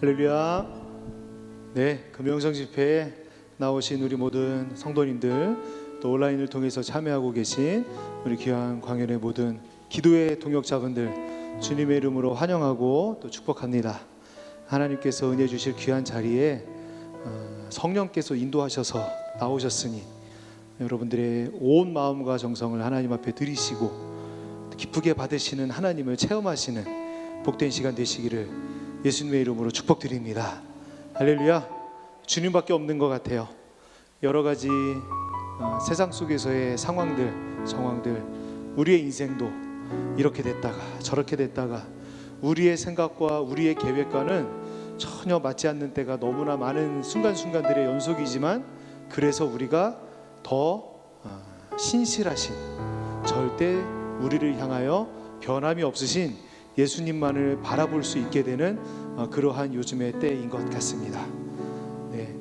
할렐루야. 네, 금영성 집회에 나오신 우리 모든 성도님들, 또 온라인을 통해서 참여하고 계신 우리 귀한 광연의 모든 기도의 동역자분들, 주님의 이름으로 환영하고 또 축복합니다. 하나님께서 은혜 주실 귀한 자리에 성령께서 인도하셔서 나오셨으니 여러분들의 온 마음과 정성을 하나님 앞에 드리시고 기쁘게 받으시는 하나님을 체험하시는 복된 시간 되시기를 예수님의 이름으로 축복드립니다. 할렐루야. 주님밖에 없는 것 같아요. 여러 가지 세상 속에서의 상황들, 정황들, 우리의 인생도 이렇게 됐다가 저렇게 됐다가 우리의 생각과 우리의 계획과는 전혀 맞지 않는 때가 너무나 많은 순간순간들의 연속이지만, 그래서 우리가 더 신실하신, 절대 우리를 향하여 변함이 없으신 예수님만을 바라볼 수 있게 되는 그러한 요즘의 때인 것 같습니다. 네,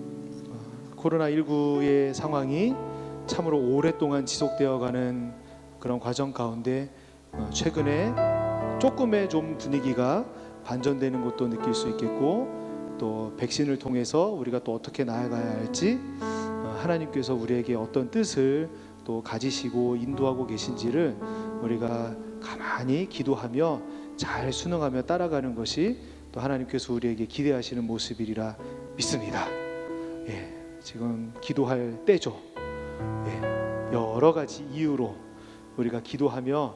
코로나19의 상황이 참으로 오랫동안 지속되어 가는 그런 과정 가운데 최근에 조금의 좀 분위기가 반전되는 것도 느낄 수 있겠고, 또 백신을 통해서 우리가 또 어떻게 나아가야 할지, 하나님께서 우리에게 어떤 뜻을 또 가지시고 인도하고 계신지를 우리가 가만히 기도하며 잘 순응하며 따라가는 것이 또 하나님께서 우리에게 기대하시는 모습이리라 믿습니다. 예, 지금 기도할 때죠. 예, 여러 가지 이유로 우리가 기도하며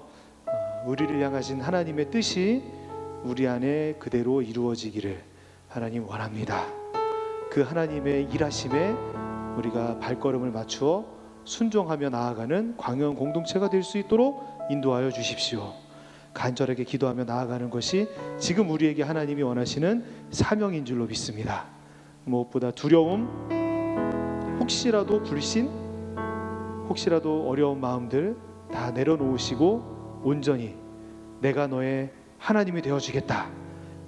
우리를 향하신 하나님의 뜻이 우리 안에 그대로 이루어지기를 하나님 원합니다. 그 하나님의 일하심에 우리가 발걸음을 맞추어 순종하며 나아가는 광연 공동체가 될 수 있도록 인도하여 주십시오. 간절하게 기도하며 나아가는 것이 지금 우리에게 하나님이 원하시는 사명인 줄로 믿습니다. 무엇보다 두려움, 혹시라도 불신, 혹시라도 어려운 마음들 다 내려놓으시고 온전히 내가 너의 하나님이 되어주겠다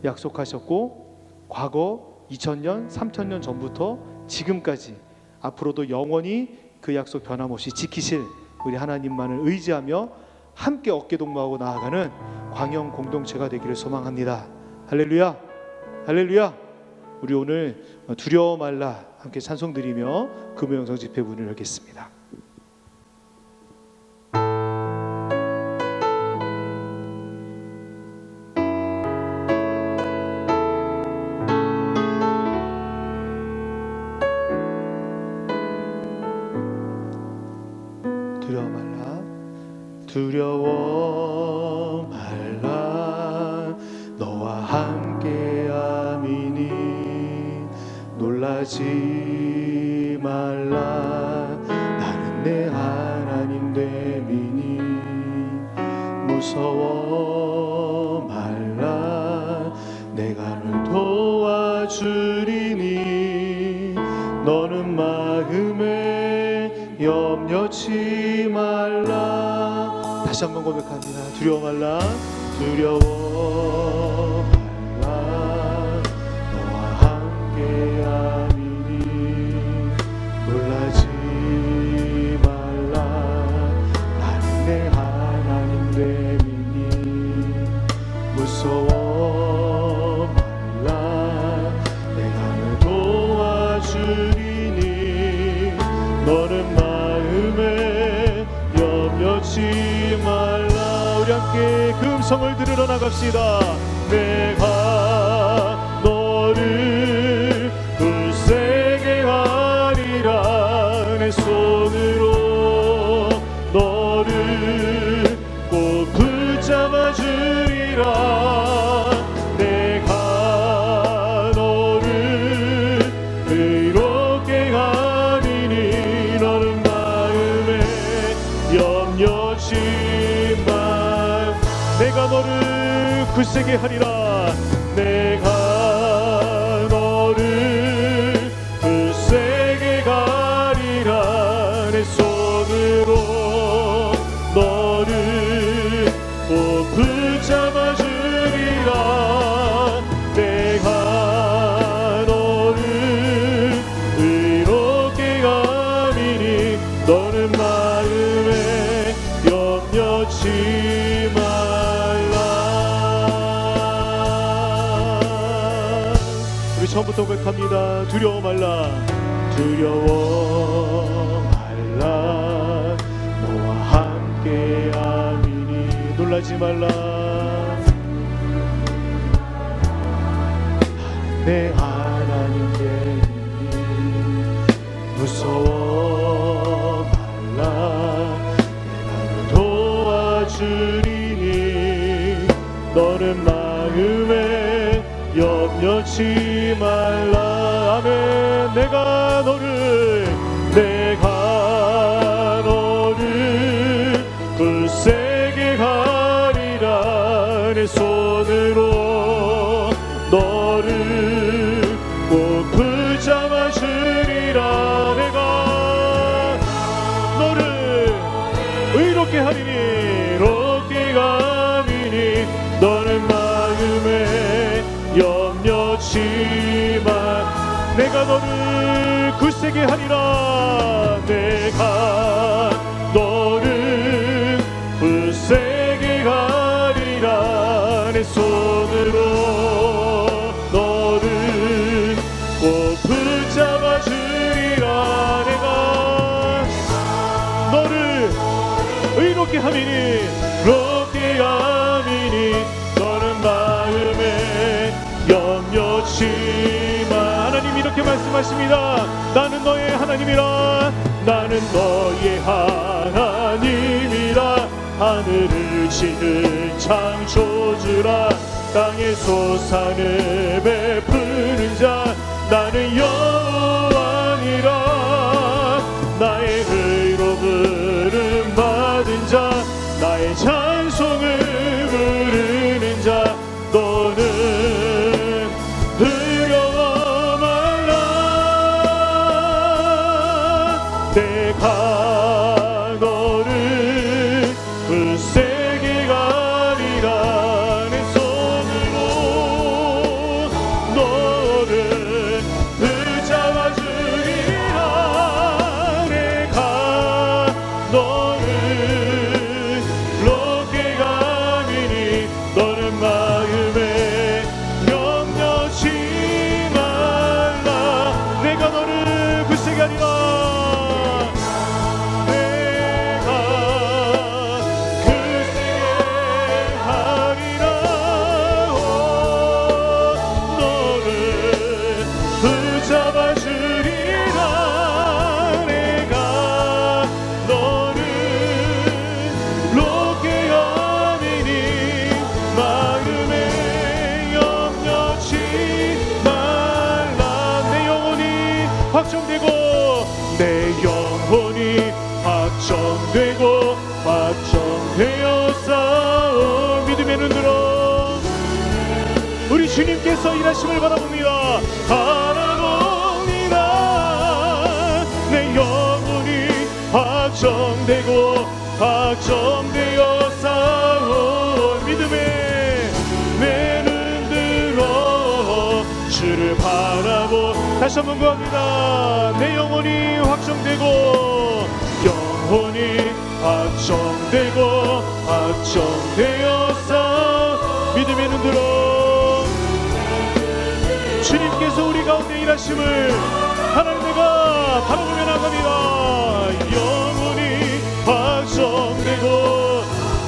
약속하셨고, 과거 2000년, 3000년 전부터 지금까지 앞으로도 영원히 그 약속 변함없이 지키실 우리 하나님만을 의지하며 함께 어깨동무하고 나아가는 광연 공동체가 되기를 소망합니다. 할렐루야. 할렐루야. 우리 오늘 두려워 말라 함께 찬송 드리며 금요영성 집회 문을 열겠습니다. 두려워 말라, 너와 함께 함이니 놀라지 말라, 나는 내 하나님 됨이니 무서워 말라, 내가 널 도와주리니 너는 마음에 염려치 말라. 다시 한번 고백합니다. 두려워 말라. 두려워 말라, 너와 함께 함이니 놀라지 말라, 나는 내 하나님 됨이니 무서워 말라, 내가 널 도와주리니 너는 마음에 염려치 말라. 우리 함께 그 음성을 들으러 나갑시다. 내가 너를 굳세게 하리라, 내 손으로 너를 꼭 붙잡아 주리라, 내가 너를 의롭게 하리니 너는 마음에 염려치 말. 내가 너를 굳세게 하리라, 내가 너를 굳세게 하리라, 내 손으로 너를 꼭 붙잡아 주리라, 내가 너를 의롭게 하리니 너는 마음에 염려치 말라. 처음부터 고백합니다. 두려워 말라, 두려워 말라, 너와 함께함이니. 놀라지 말라, 내 하나님 되니. 무서워 말라, 내가 도와주리니. 너는 마음에 염려치 말라. 아멘. 내가 너를 굳세게 하리라. 내 손으로 너를 꼭 붙잡아 주리라. 내가 너를 의롭게 하리니, 의롭게 감이니. 너는 마음에 염려치 마. 내가 너를 굳세게 하리라. 내가 너를 굳세게 하리라. 내 손으로 너를 꼭 붙잡아 주리라. 내가 너를 의롭게 함이니, 의롭게 함이니. 너는 마음에 염려치 마. 하나님 이렇게 말씀하십니다. 나는 너의 하나님이라. 나는 너의 하나님이라. 하늘을 지은 창조주라. 땅에서 산을 베푸는 자. 나는 여호와니라. 나의 의로 부름 받은 자, 나의 찬송을 부르는 자. 너는 두려워 말라. 내가 너를 굳세게 가리라. 내 손으로 너를 붙잡아 주리라. 내가 너를 높게 감이니. 너는 마음에 염려치 말라. 내가 너를 굳세게 하리라. 확정되고, 내 영혼이 확정되고 확정되었사오. 믿음의 눈으로 우리 주님께서 일하심을 바라봅니다. 바라봅니다. 내 영혼이 확정되고 확정되었사오. 믿음의 내 눈들어 주를 바라보. 다시 한번 구합니다. 내 영혼이 확정되고, 영혼이 확정되고 확정되었사. 믿음의 눈들어 주님께서 우리 가운데 일하심을 하나님 내가 바라보며 나갑니다. 영혼이 확정되고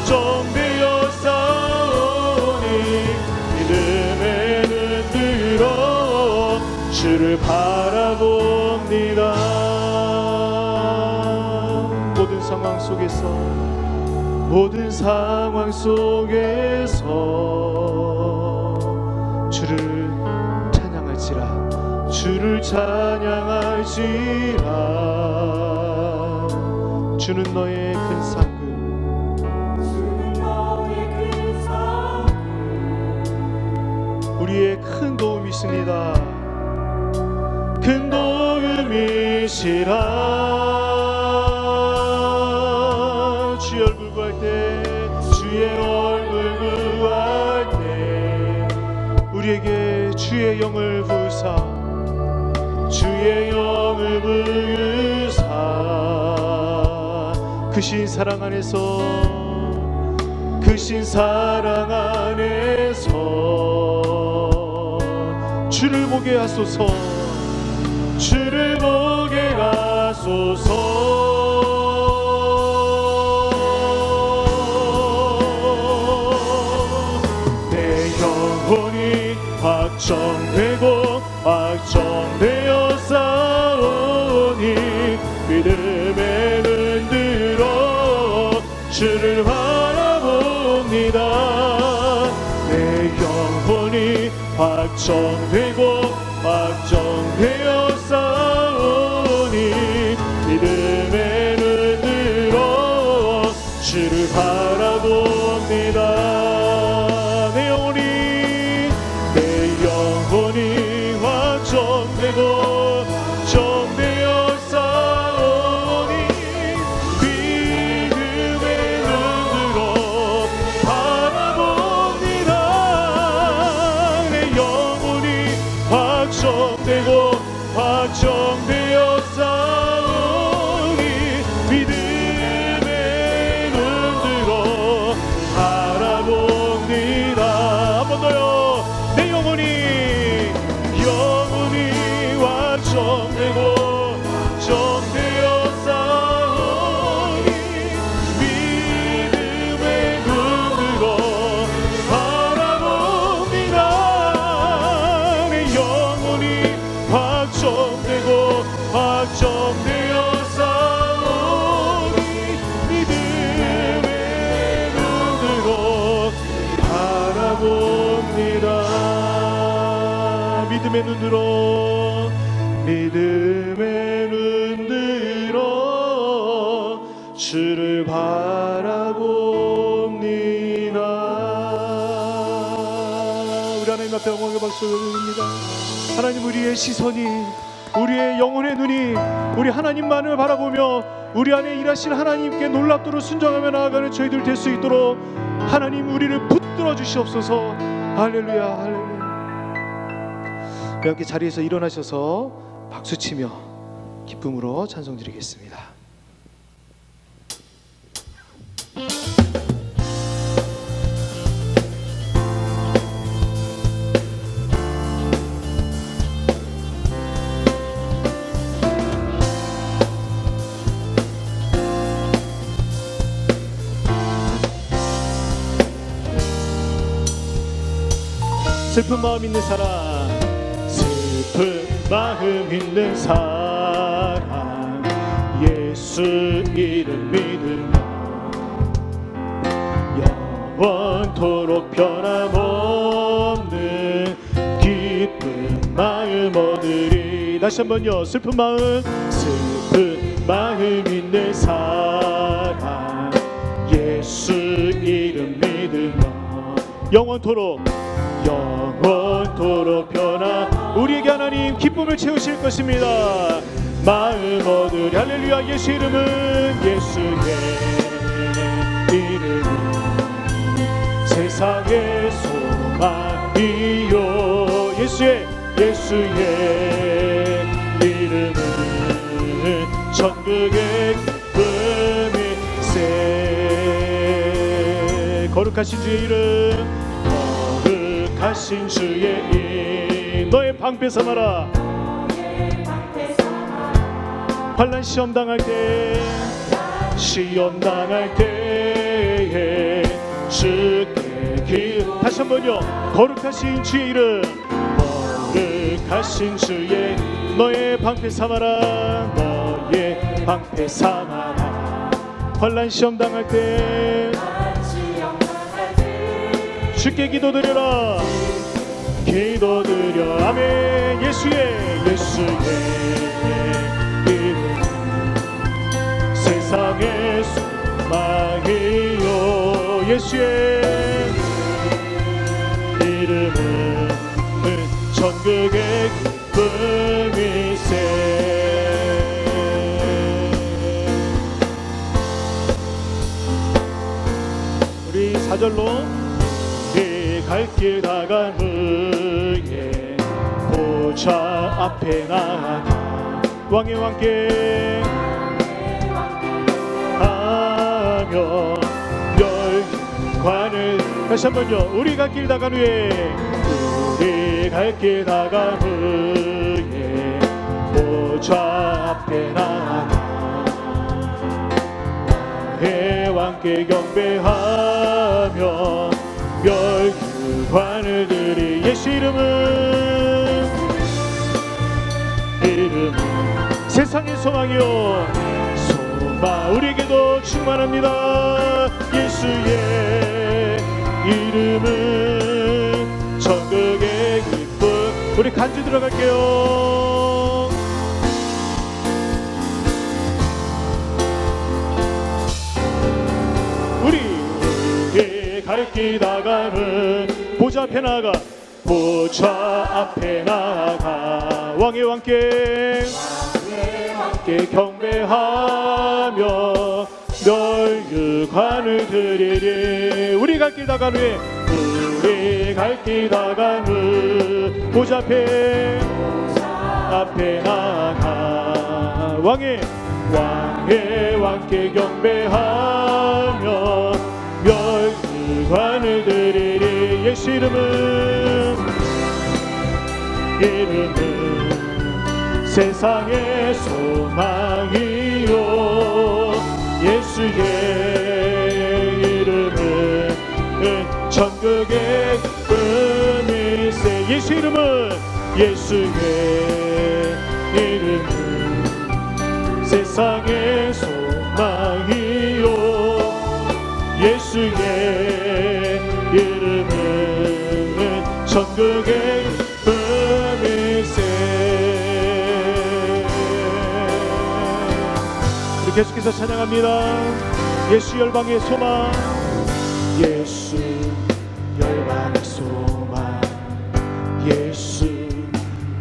확정되었사오니. 믿음의 눈들어 주를 바라봅니다. 모든 상황 속에서, 모든 상황 속에서 주를 찬양할지라, 주를 찬양할지라. 주는 너의 큰 상급, 우리의 큰 도움이십니다. 큰 도움이시라. 주의 얼굴 구할 때, 주의 얼굴 구할 때 우리에게 주의 영을 부으사, 주의 영을 부으사. 크신 사랑 안에서, 크신 사랑 안에서 주를 보게 하소서. 주를 보게 하소서. 내 영혼이 확정되고 확정되어 싸우니 믿음에 눈 들어 주를 바라봅니다. 내 영혼이 확정되고 확정되어 싸우니 믿음에 눈 들어 주를 바라봅니다. 내 영혼이 확정되고 정되어 싸우니 믿음에 눈 들어 바라봅니다. 내 영혼이 확정되고 확정되어 싸우니 믿음에 눈 들어 바라봅니다. 한 번 더요. 내 영혼이 확정되고 정되어 싸우니 믿음에 눈 들어 바라봅니다. 내 영혼이 확정되고 확정되어 싸우니 믿음에 눈 들어 바라봅니다. 믿음의 눈 들어 믿음의 눈 들어 주를 바라봅니다. 우리 하나님 앞에 영광의 박수를 드립니다. 하나님, 우리의 시선이, 우리의 영혼의 눈이 우리 하나님만을 바라보며 우리 안에 일하신 하나님께 놀랍도록 순종하며 나아가는 저희들 될 수 있도록 하나님 우리를 붙들어 주시옵소서. 할렐루야, 할렐루야. 이렇게 자리에서 일어나셔서 박수치며 기쁨으로 찬송 드리겠습니다. 슬픈 마음 있는 사람, 슬픈 마음 있는 사람, 예수 이름 믿으며 영원토록 변함없는 기쁜 마음 얻으리. 다시 한번요. 슬픈 마음 있는 사람, 예수 이름 믿으며 영원토록 변화 우리에게 하나님 기쁨을 채우실 것입니다. 마음 얻으리. 할렐루야. 예수 이름은, 예수의 이름은 세상의 소망이요. 예수의 이름은 천국의 기쁨일세. 거룩하신 주의 이름, 거룩하신 주의 이름, 너의 방패 삼아라. 환난 시험 당할 때, 주께 다시 한번요. 거룩하신 주의 이름, 거룩하신 주의, 너의 방패 삼아라. 너의 방패 삼아라. 환난 시험 당할 때 주께 기도드려라. 기도드려. 아멘. 예수의 이름 세상의 소망이요. 예수의 이름은 천국의 기쁨일세. 우리 4절로 갈 길 다간 후에 보좌 앞에 나가 왕의 왕께 하며 멸관을. 다시 한번요. 우리 갈 길 다간 후에 갈 길 다간 후에 보좌 앞에 나가 나의 왕께 경배하며 멸류관을 드리 예수 이름은 세상의 소망이요 소망 우리에게도 충만합니다. 예수의 이름은 천국의 기쁨. 우리 간주 들어갈게요. 우리의 갈 길 다가는 보좌 앞에 나가 보좌 앞에 나가 왕의 왕께 경배하며 멸류관을 드리리. 우리 갈 길 다간 후에 우리 갈 길 다간 후 보좌 앞에 나가 왕의 왕께 경배하며 멸류관을 드리리. 예수 이름은 세상의 소망이요 예수의 이름은 천국의 기쁨일세. 예수 이름은 예수의 이름은 세상의 소망이요 예수의 이름은 천국의 기쁨일세. 계속해서 찬양합니다. 예수 열방의 소망 예수 열방의 소망 예수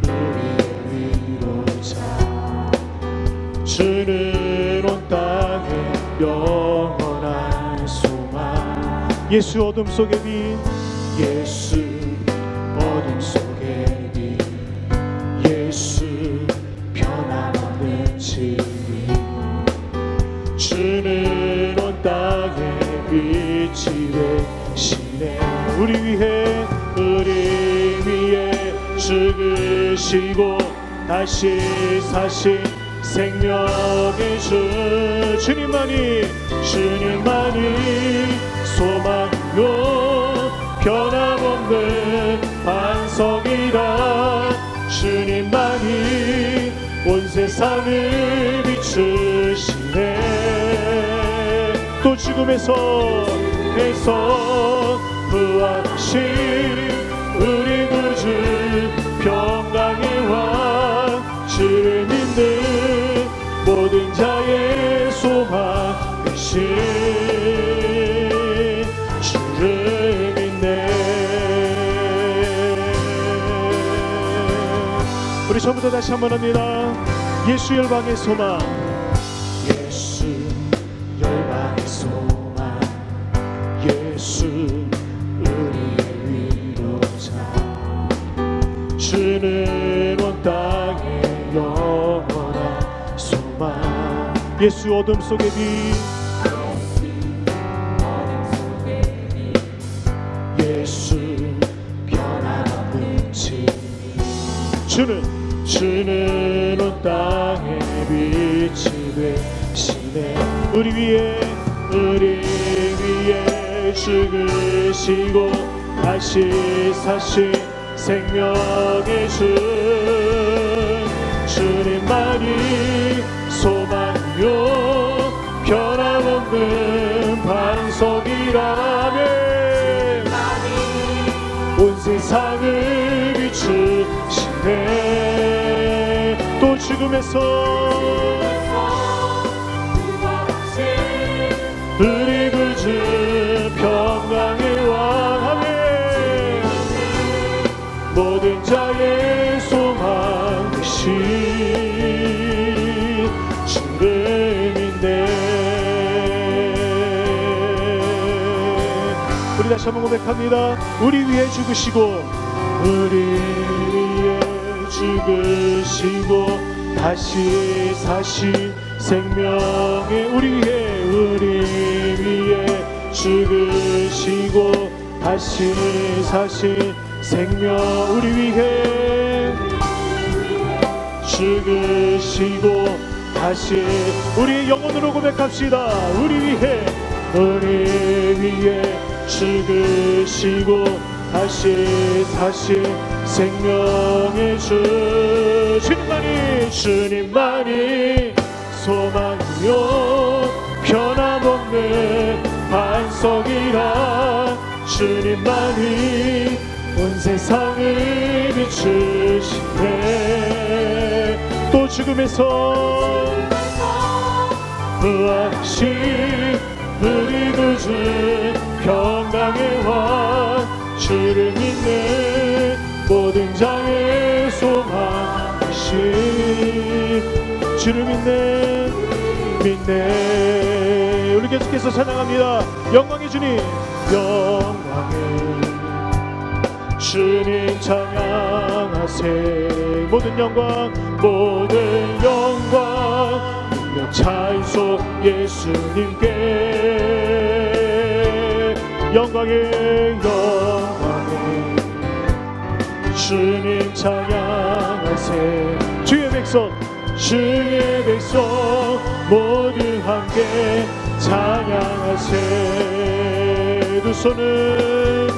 우리의 위로자 주는 온 땅에 영원한 소망. 예수 어둠 속의 빛 예수 어둠 속의 빛 예수 변함없는 진리 주는 온 땅에 빛이 되시네. 우리 위해 죽으시고 다시 사신 생명의 주 주님만이 소망이요 변함없는 반석이라. 주님만이 온 세상을 비추시네. 또 죽음에서 부활하신 우리 구주 평강의 왕 주를 믿는 모든 자의 소망 되신 주를 믿네. 우리 처음부터 다시 한번 합니다. 예수 열방의 소망 예수 열방의 소망 예수 우리의 위로자 주는 온 땅에 영원한 소망. 예수 어둠 속의 빛 예수 변함없는 진리 주는 온 땅에 빛이 되시네. 우리 위해 죽으시고 다시 사신 생명의 주 주님만이 소망이요 변함없는 반석이라면 온 세상을 비추시네. 또 죽음에서 우리 구주 평강의 왕하네. 모든 자의 소망 되신 주를 믿네. 우리 다시 한번 고백합니다. 우리 위해 죽으시고 다시 사신 생명의 우리 위해 죽으시고 다시 사신 생명 우리 위해 죽으시고 다시 우리 영혼으로 고백합시다. 우리 위해 죽으시고 다시 사신 생명의 주 주님만이 소망이요 변함없는 반석이라 주님만이 온 세상을 비추시네. 또 죽음에서 부활하신 우리 구주 평강의 왕 주를 믿는 모든 자의 소망이신 주를 믿네. 우리 계속해서 찬양합니다. 영광의 주님 영광의 주님 찬양하세. 모든 영광 능력 찬송 예수님께 영광의 주님 찬양하세. 주의 백성 모두 함께 찬양하세. 두 손을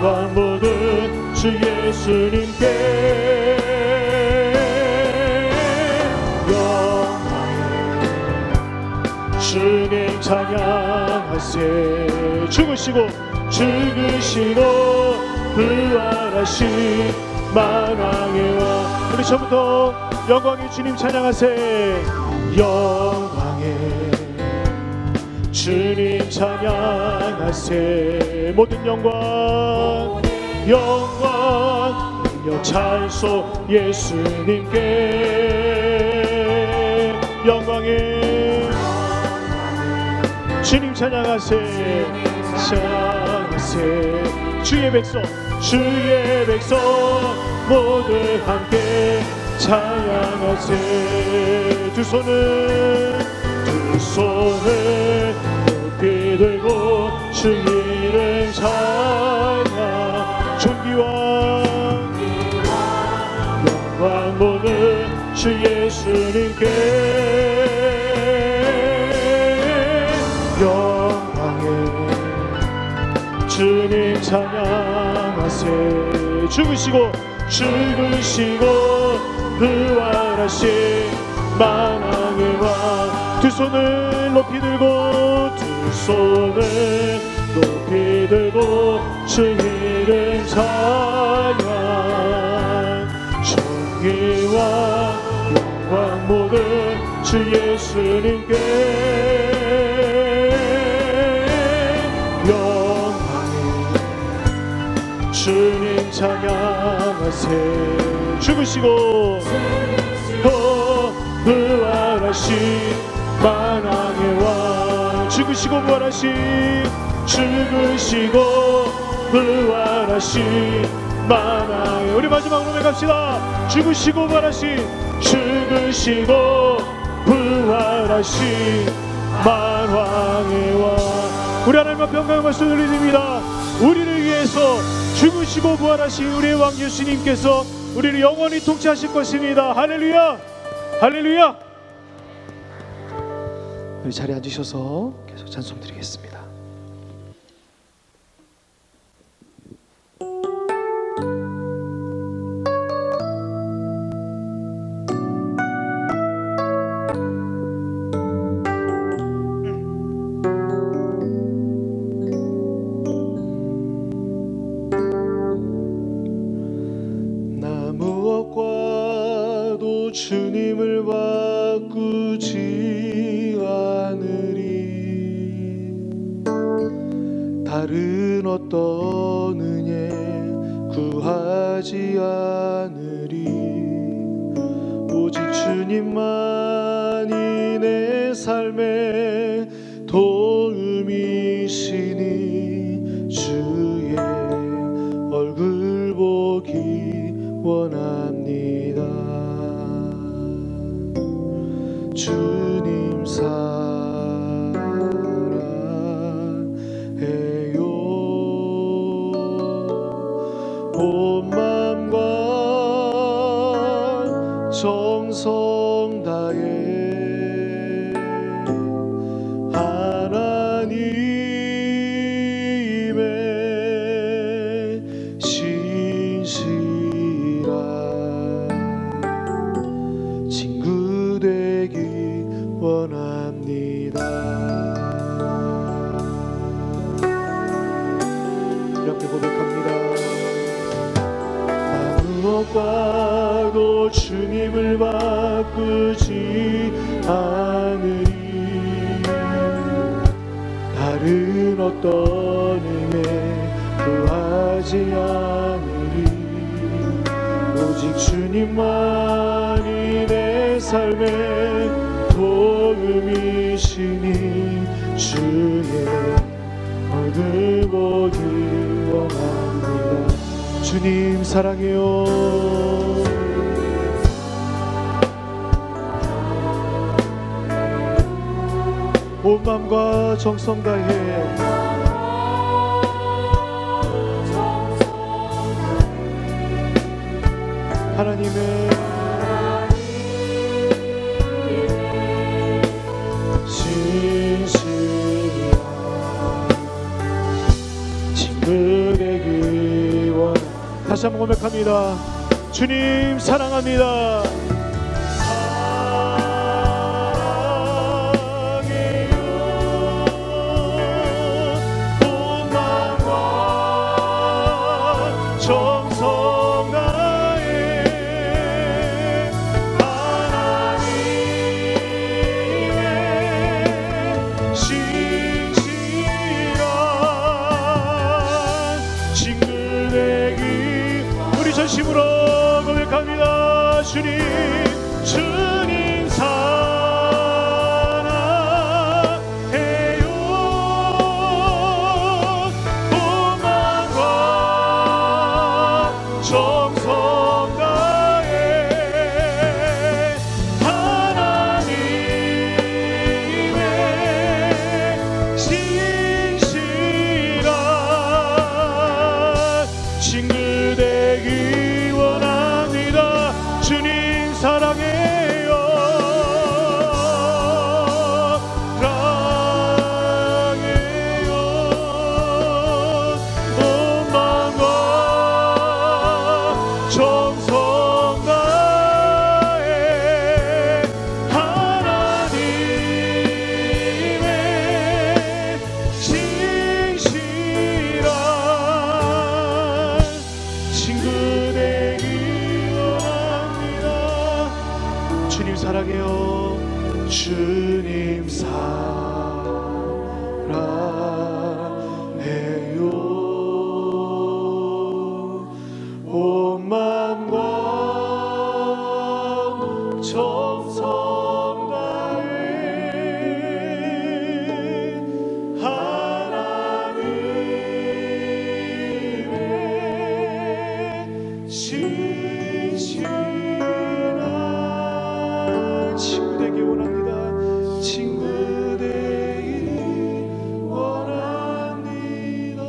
영광 모든 주 예수님께 영광의 주님 찬양하세. 죽으시고 부활하신 만왕의 왕. 우리 처음부터 영광의 주님 찬양하세. 영광의 주님 찬양하세. 모든 영광 능력 찬송 예수님께 영광의 주님 찬양하세. 주의 백성 모두 함께 찬양하세. 두 손을 높이 들고 주 이름 찬양. 존귀와 영광 모든 주 예수님께 영광의 주님 찬양하세. 죽으시고 부활하신 만왕의 왕. 두 손을 높이 들고 주 이름 찬양. 존귀와 영광 모든 주 예수님께 주님 찬양하세. 죽으시고 부활하신 만왕의 왕. 죽으시고 부활하신 만왕의. 우리 마지막으로 고백합시다. 죽으시고 부활하신 만왕의 왕. 우리 하나님 앞에 영광의 말씀 드립니다. 우리를 위해서 죽으시고 부활하신 우리의 왕 예수님께서 우리를 영원히 통치하실 것입니다. 할렐루야, 할렐루야. 우리 자리에 앉으셔서 계속 찬송 드리겠습니다. 주님을 바꾸지 않으리. 다른 어떤 은혜 구하지 않으리. 오직 주님만이 내 삶의 도움이시니 주의 얼굴 보기 원합니다. 주님 사랑해요. 온 맘과 정성 다해 하나님의 신실한 친구 되기 원합니다. 이렇게 고백합니다. 무엇과도 주님을 바꾸지 않으리. 다른 어떤 은혜 구하지 않으리. 오직 주님만이 내 삶의 도움이시니 주의 얼굴 보기 원합니다. 주님 사랑해요. 온 마음과 정성 다해 하나님의 신실한 친구 되기 원. 다시 한번 고백합니다. 주님 사랑합니다. 정성 다해 하나님의 신실한 친구 되기. 우리 전심으로 고백합니다. 주님 사랑해요. 정성 다해 하나님의 신실한 친구 되기 원합니다. 주님 사랑해요. 사랑해요. 온 마음과 정성 다해 하나님의 신실한 친구 되기 원합니다. 주님 사랑해요. 주님 사랑해요. 온 마음과 정성 다해 하나님의 신실한 친구 되기 원합니다. 친구 되기 원합니다.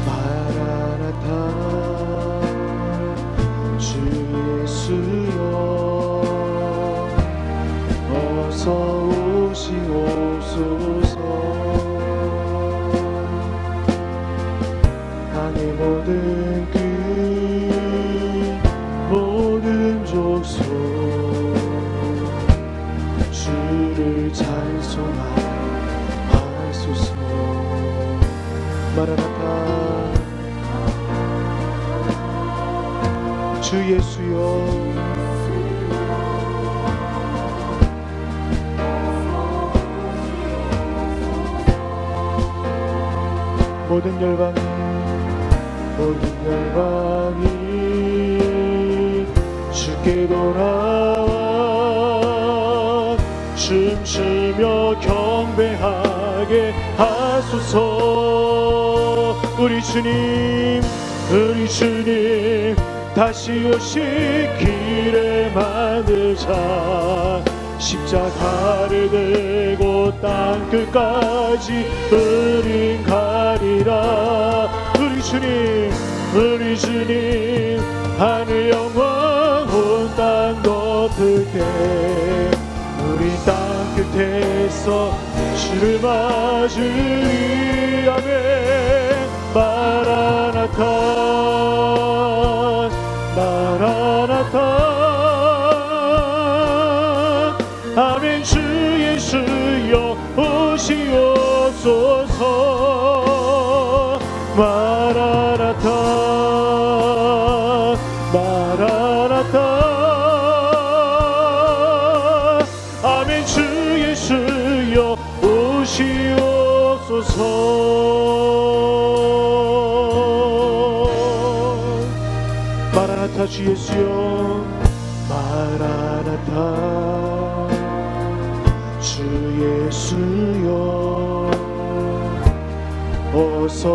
마라나타 주 예수여 어서 오시옵소서. 땅의 모든 끝 모든 죄 주옵소서. 주를 찬송하소서. 마라나타. 주 예수여, 모든 열방이 주께 돌아와 춤추며 경배하게 하소서. 우리 주님 다시 오실 길을 만들자. 십자가를 들고 땅끝까지 우린 가리라. 우리 주님 하늘 영광 온 땅 덮을 때 우리 땅끝에서 주를 맞으리. 아멘. 마라나타 마라나타. 아멘. 주 예수여 오시옵소서. 마라나타 마라나타. 아멘. 주 예수여 오시옵소서. 마라나타. 주 예수여 마라나타. 주 예수여 어서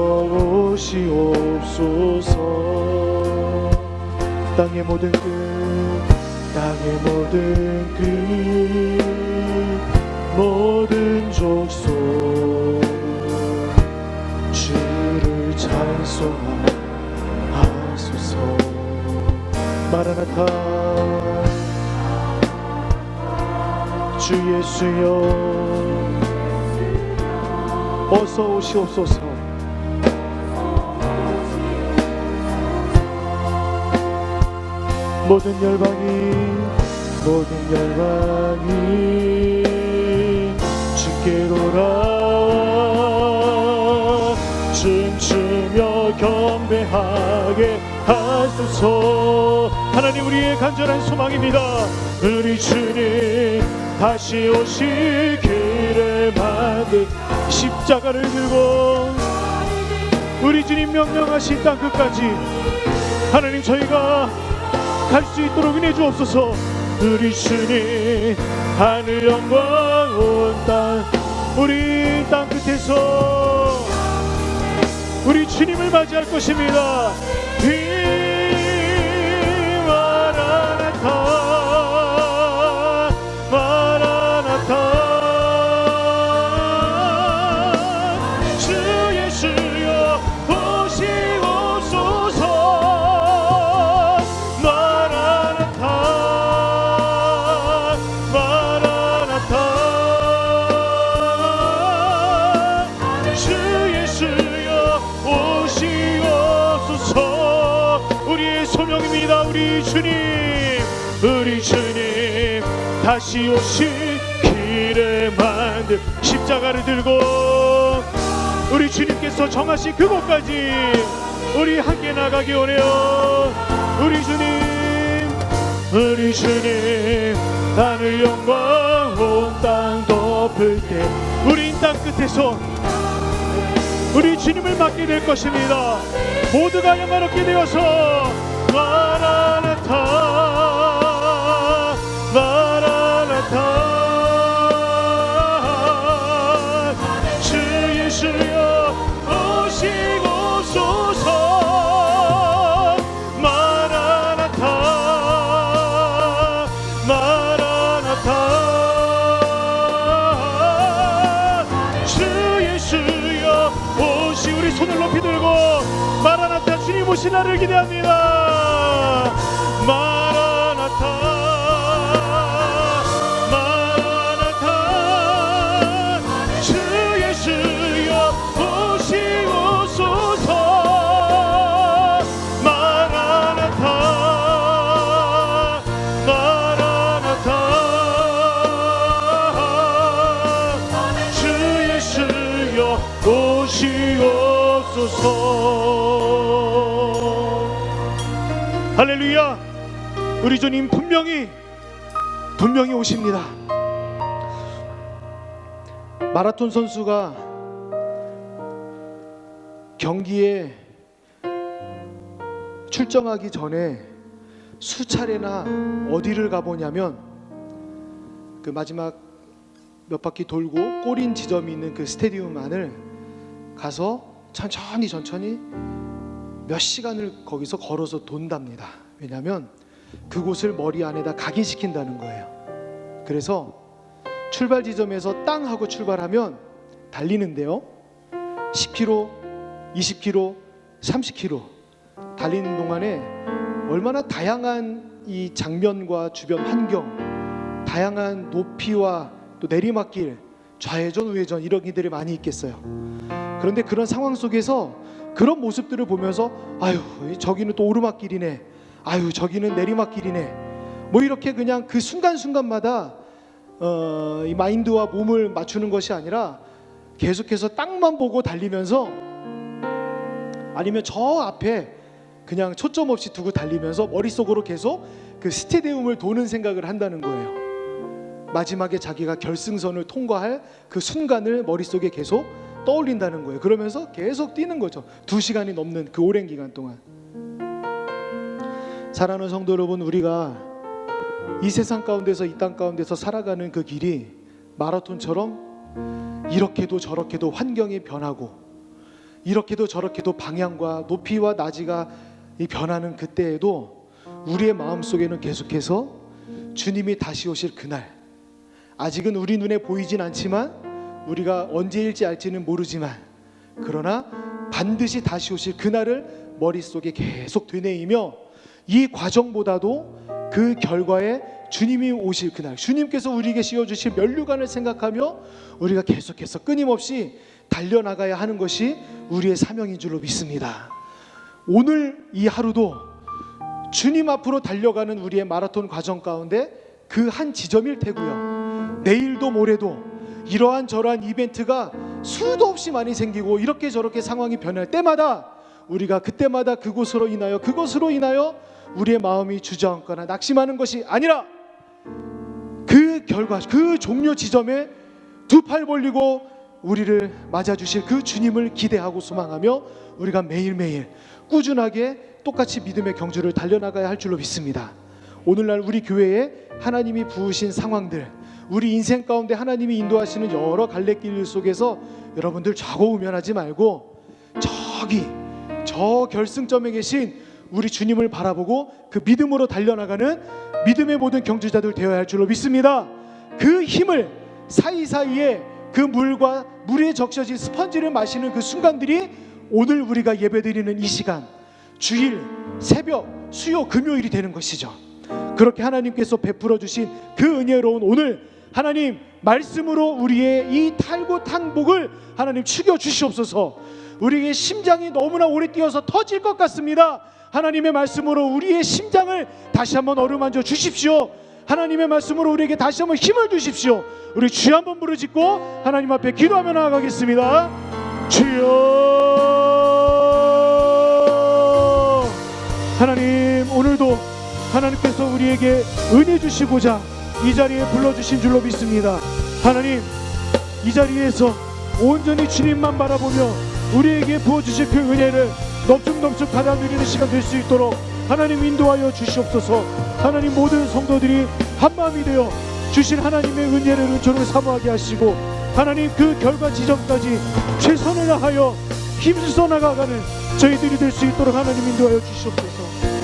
오시옵소서. 땅의 모든 끝 모든 족속 주를 찬송하소서. 마라나타. 주 예수여 어서 오시옵소서. 모든 열방이 주께 돌아와 춤추며 경배하게 하소서. 하나님, 우리의 간절한 소망입니다. 우리 주님 다시 오실 길을 만들 십자가를 들고 우리 주님 명령하신 땅 끝까지 하나님 저희가 갈 수 있도록 인해 주옵소서. 우리 주님 하늘 영광 온 땅 우리 땅 끝에서 우리 주님을 맞이할 것입니다. 마라나타 마라나타. 주 예수여 오시옵소서. 마라나타 마라나타. 주 예수여 오시옵소서. 우리의 소명입니다. 우리 주님 다시 오실 길을 만들 십자가를 들고 우리 주님께서 정하신 그곳까지 우리 함께 나가기 원해요. 우리 주님 하늘 영광 온 땅 덮을 때 우리 땅 끝에서 우리 주님을 맡게 될 것입니다. 모두가 영화롭게 되어서 마라나타 마라나타. 주 예수여 오시옵소서. 마라나타 마라나타. 주 예수여 오시. 우리 손을 높이 들고 마라나타. 주님 오신 날을 기대합니다. 마라나타 할렐루야. 우리 주님 분명히 오십니다. 마라톤 선수가 경기에 출정하기 전에 수차례나 어디를 가보냐면 그 마지막 몇 바퀴 돌고 골인 지점이 있는 그 스테디움 안을 가서 천천히 몇 시간을 거기서 걸어서 돈답니다. 왜냐하면 그곳을 머리 안에다 각인시킨다는 거예요. 그래서 출발 지점에서 땅 하고 출발하면 달리는데요, 10km, 20km, 30km 달리는 동안에 얼마나 다양한 이 장면과 주변 환경, 다양한 높이와 또 내리막길, 좌회전 우회전 이런 기들이 많이 있겠어요. 그런데 그런 상황 속에서 그런 모습들을 보면서 아유 저기는 또 오르막길이네, 아유 저기는 내리막길이네, 뭐 이렇게 그냥 그 순간순간마다 이 마인드와 몸을 맞추는 것이 아니라 계속해서 땅만 보고 달리면서, 아니면 저 앞에 그냥 초점 없이 두고 달리면서 머릿속으로 계속 그 스테디움을 도는 생각을 한다는 거예요. 마지막에 자기가 결승선을 통과할 그 순간을 머릿속에 계속 떠올린다는 거예요. 그러면서 계속 뛰는 거죠. 2시간이 넘는 그 오랜 기간 동안. 사랑하는 성도 여러분, 우리가 이 세상 가운데서, 이 땅 가운데서 살아가는 그 길이 마라톤처럼 이렇게도 저렇게도 환경이 변하고, 이렇게도 저렇게도 방향과 높이와 낮이가 변하는 그때에도 우리의 마음속에는 계속해서 주님이 다시 오실 그날, 아직은 우리 눈에 보이진 않지만, 우리가 언제일지 알지는 모르지만, 그러나 반드시 다시 오실 그날을 머릿속에 계속 되뇌이며, 이 과정보다도 그 결과에 주님이 오실 그날, 주님께서 우리에게 씌워주실 면류관을 생각하며 우리가 계속해서 끊임없이 달려나가야 하는 것이 우리의 사명인 줄로 믿습니다. 오늘 이 하루도 주님 앞으로 달려가는 우리의 마라톤 과정 가운데 그 한 지점일 테고요, 내일도 모레도 이러한 저러한 이벤트가 수도 없이 많이 생기고 이렇게 저렇게 상황이 변할 때마다 우리가 그때마다 그것으로 인하여 우리의 마음이 주저앉거나 낙심하는 것이 아니라, 그 결과, 그 종료 지점에 두 팔 벌리고 우리를 맞아주실 그 주님을 기대하고 소망하며 우리가 매일매일 꾸준하게 똑같이 믿음의 경주를 달려나가야 할 줄로 믿습니다. 오늘날 우리 교회에 하나님이 부으신 상황들, 우리 인생 가운데 하나님이 인도하시는 여러 갈래길 속에서 여러분들 좌고우면하지 말고 저기 저 결승점에 계신 우리 주님을 바라보고 그 믿음으로 달려나가는 믿음의 모든 경주자들 되어야 할 줄로 믿습니다. 그 힘을 사이사이에 그 물과 물에 적셔진 스펀지를 마시는 그 순간들이 오늘 우리가 예배드리는 이 시간, 주일, 새벽, 수요, 금요일이 되는 것이죠. 그렇게 하나님께서 베풀어 주신 그 은혜로운 오늘, 하나님 말씀으로 우리의 이 탈고 탄복을 하나님 축여 주시옵소서. 우리의 심장이 너무나 오래 뛰어서 터질 것 같습니다. 하나님의 말씀으로 우리의 심장을 다시 한번 어루만져 주십시오. 하나님의 말씀으로 우리에게 다시 한번 힘을 주십시오. 우리 주여 한번 부르짖고 하나님 앞에 기도하며 나아가겠습니다. 주여, 하나님 오늘도 하나님께서 우리에게 은혜 주시고자 이 자리에 불러주신 줄로 믿습니다. 하나님, 이 자리에서 온전히 주님만 바라보며 우리에게 부어주실 그 은혜를 넘쭉 받아 누리는 시간 될 수 있도록 하나님 인도하여 주시옵소서. 하나님, 모든 성도들이 한마음이 되어 주신 하나님의 은혜를 은총을 사모하게 하시고, 하나님 그 결과 지점까지 최선을 다하여 힘써 나가가는 저희들이 될 수 있도록 하나님 인도하여 주시옵소서.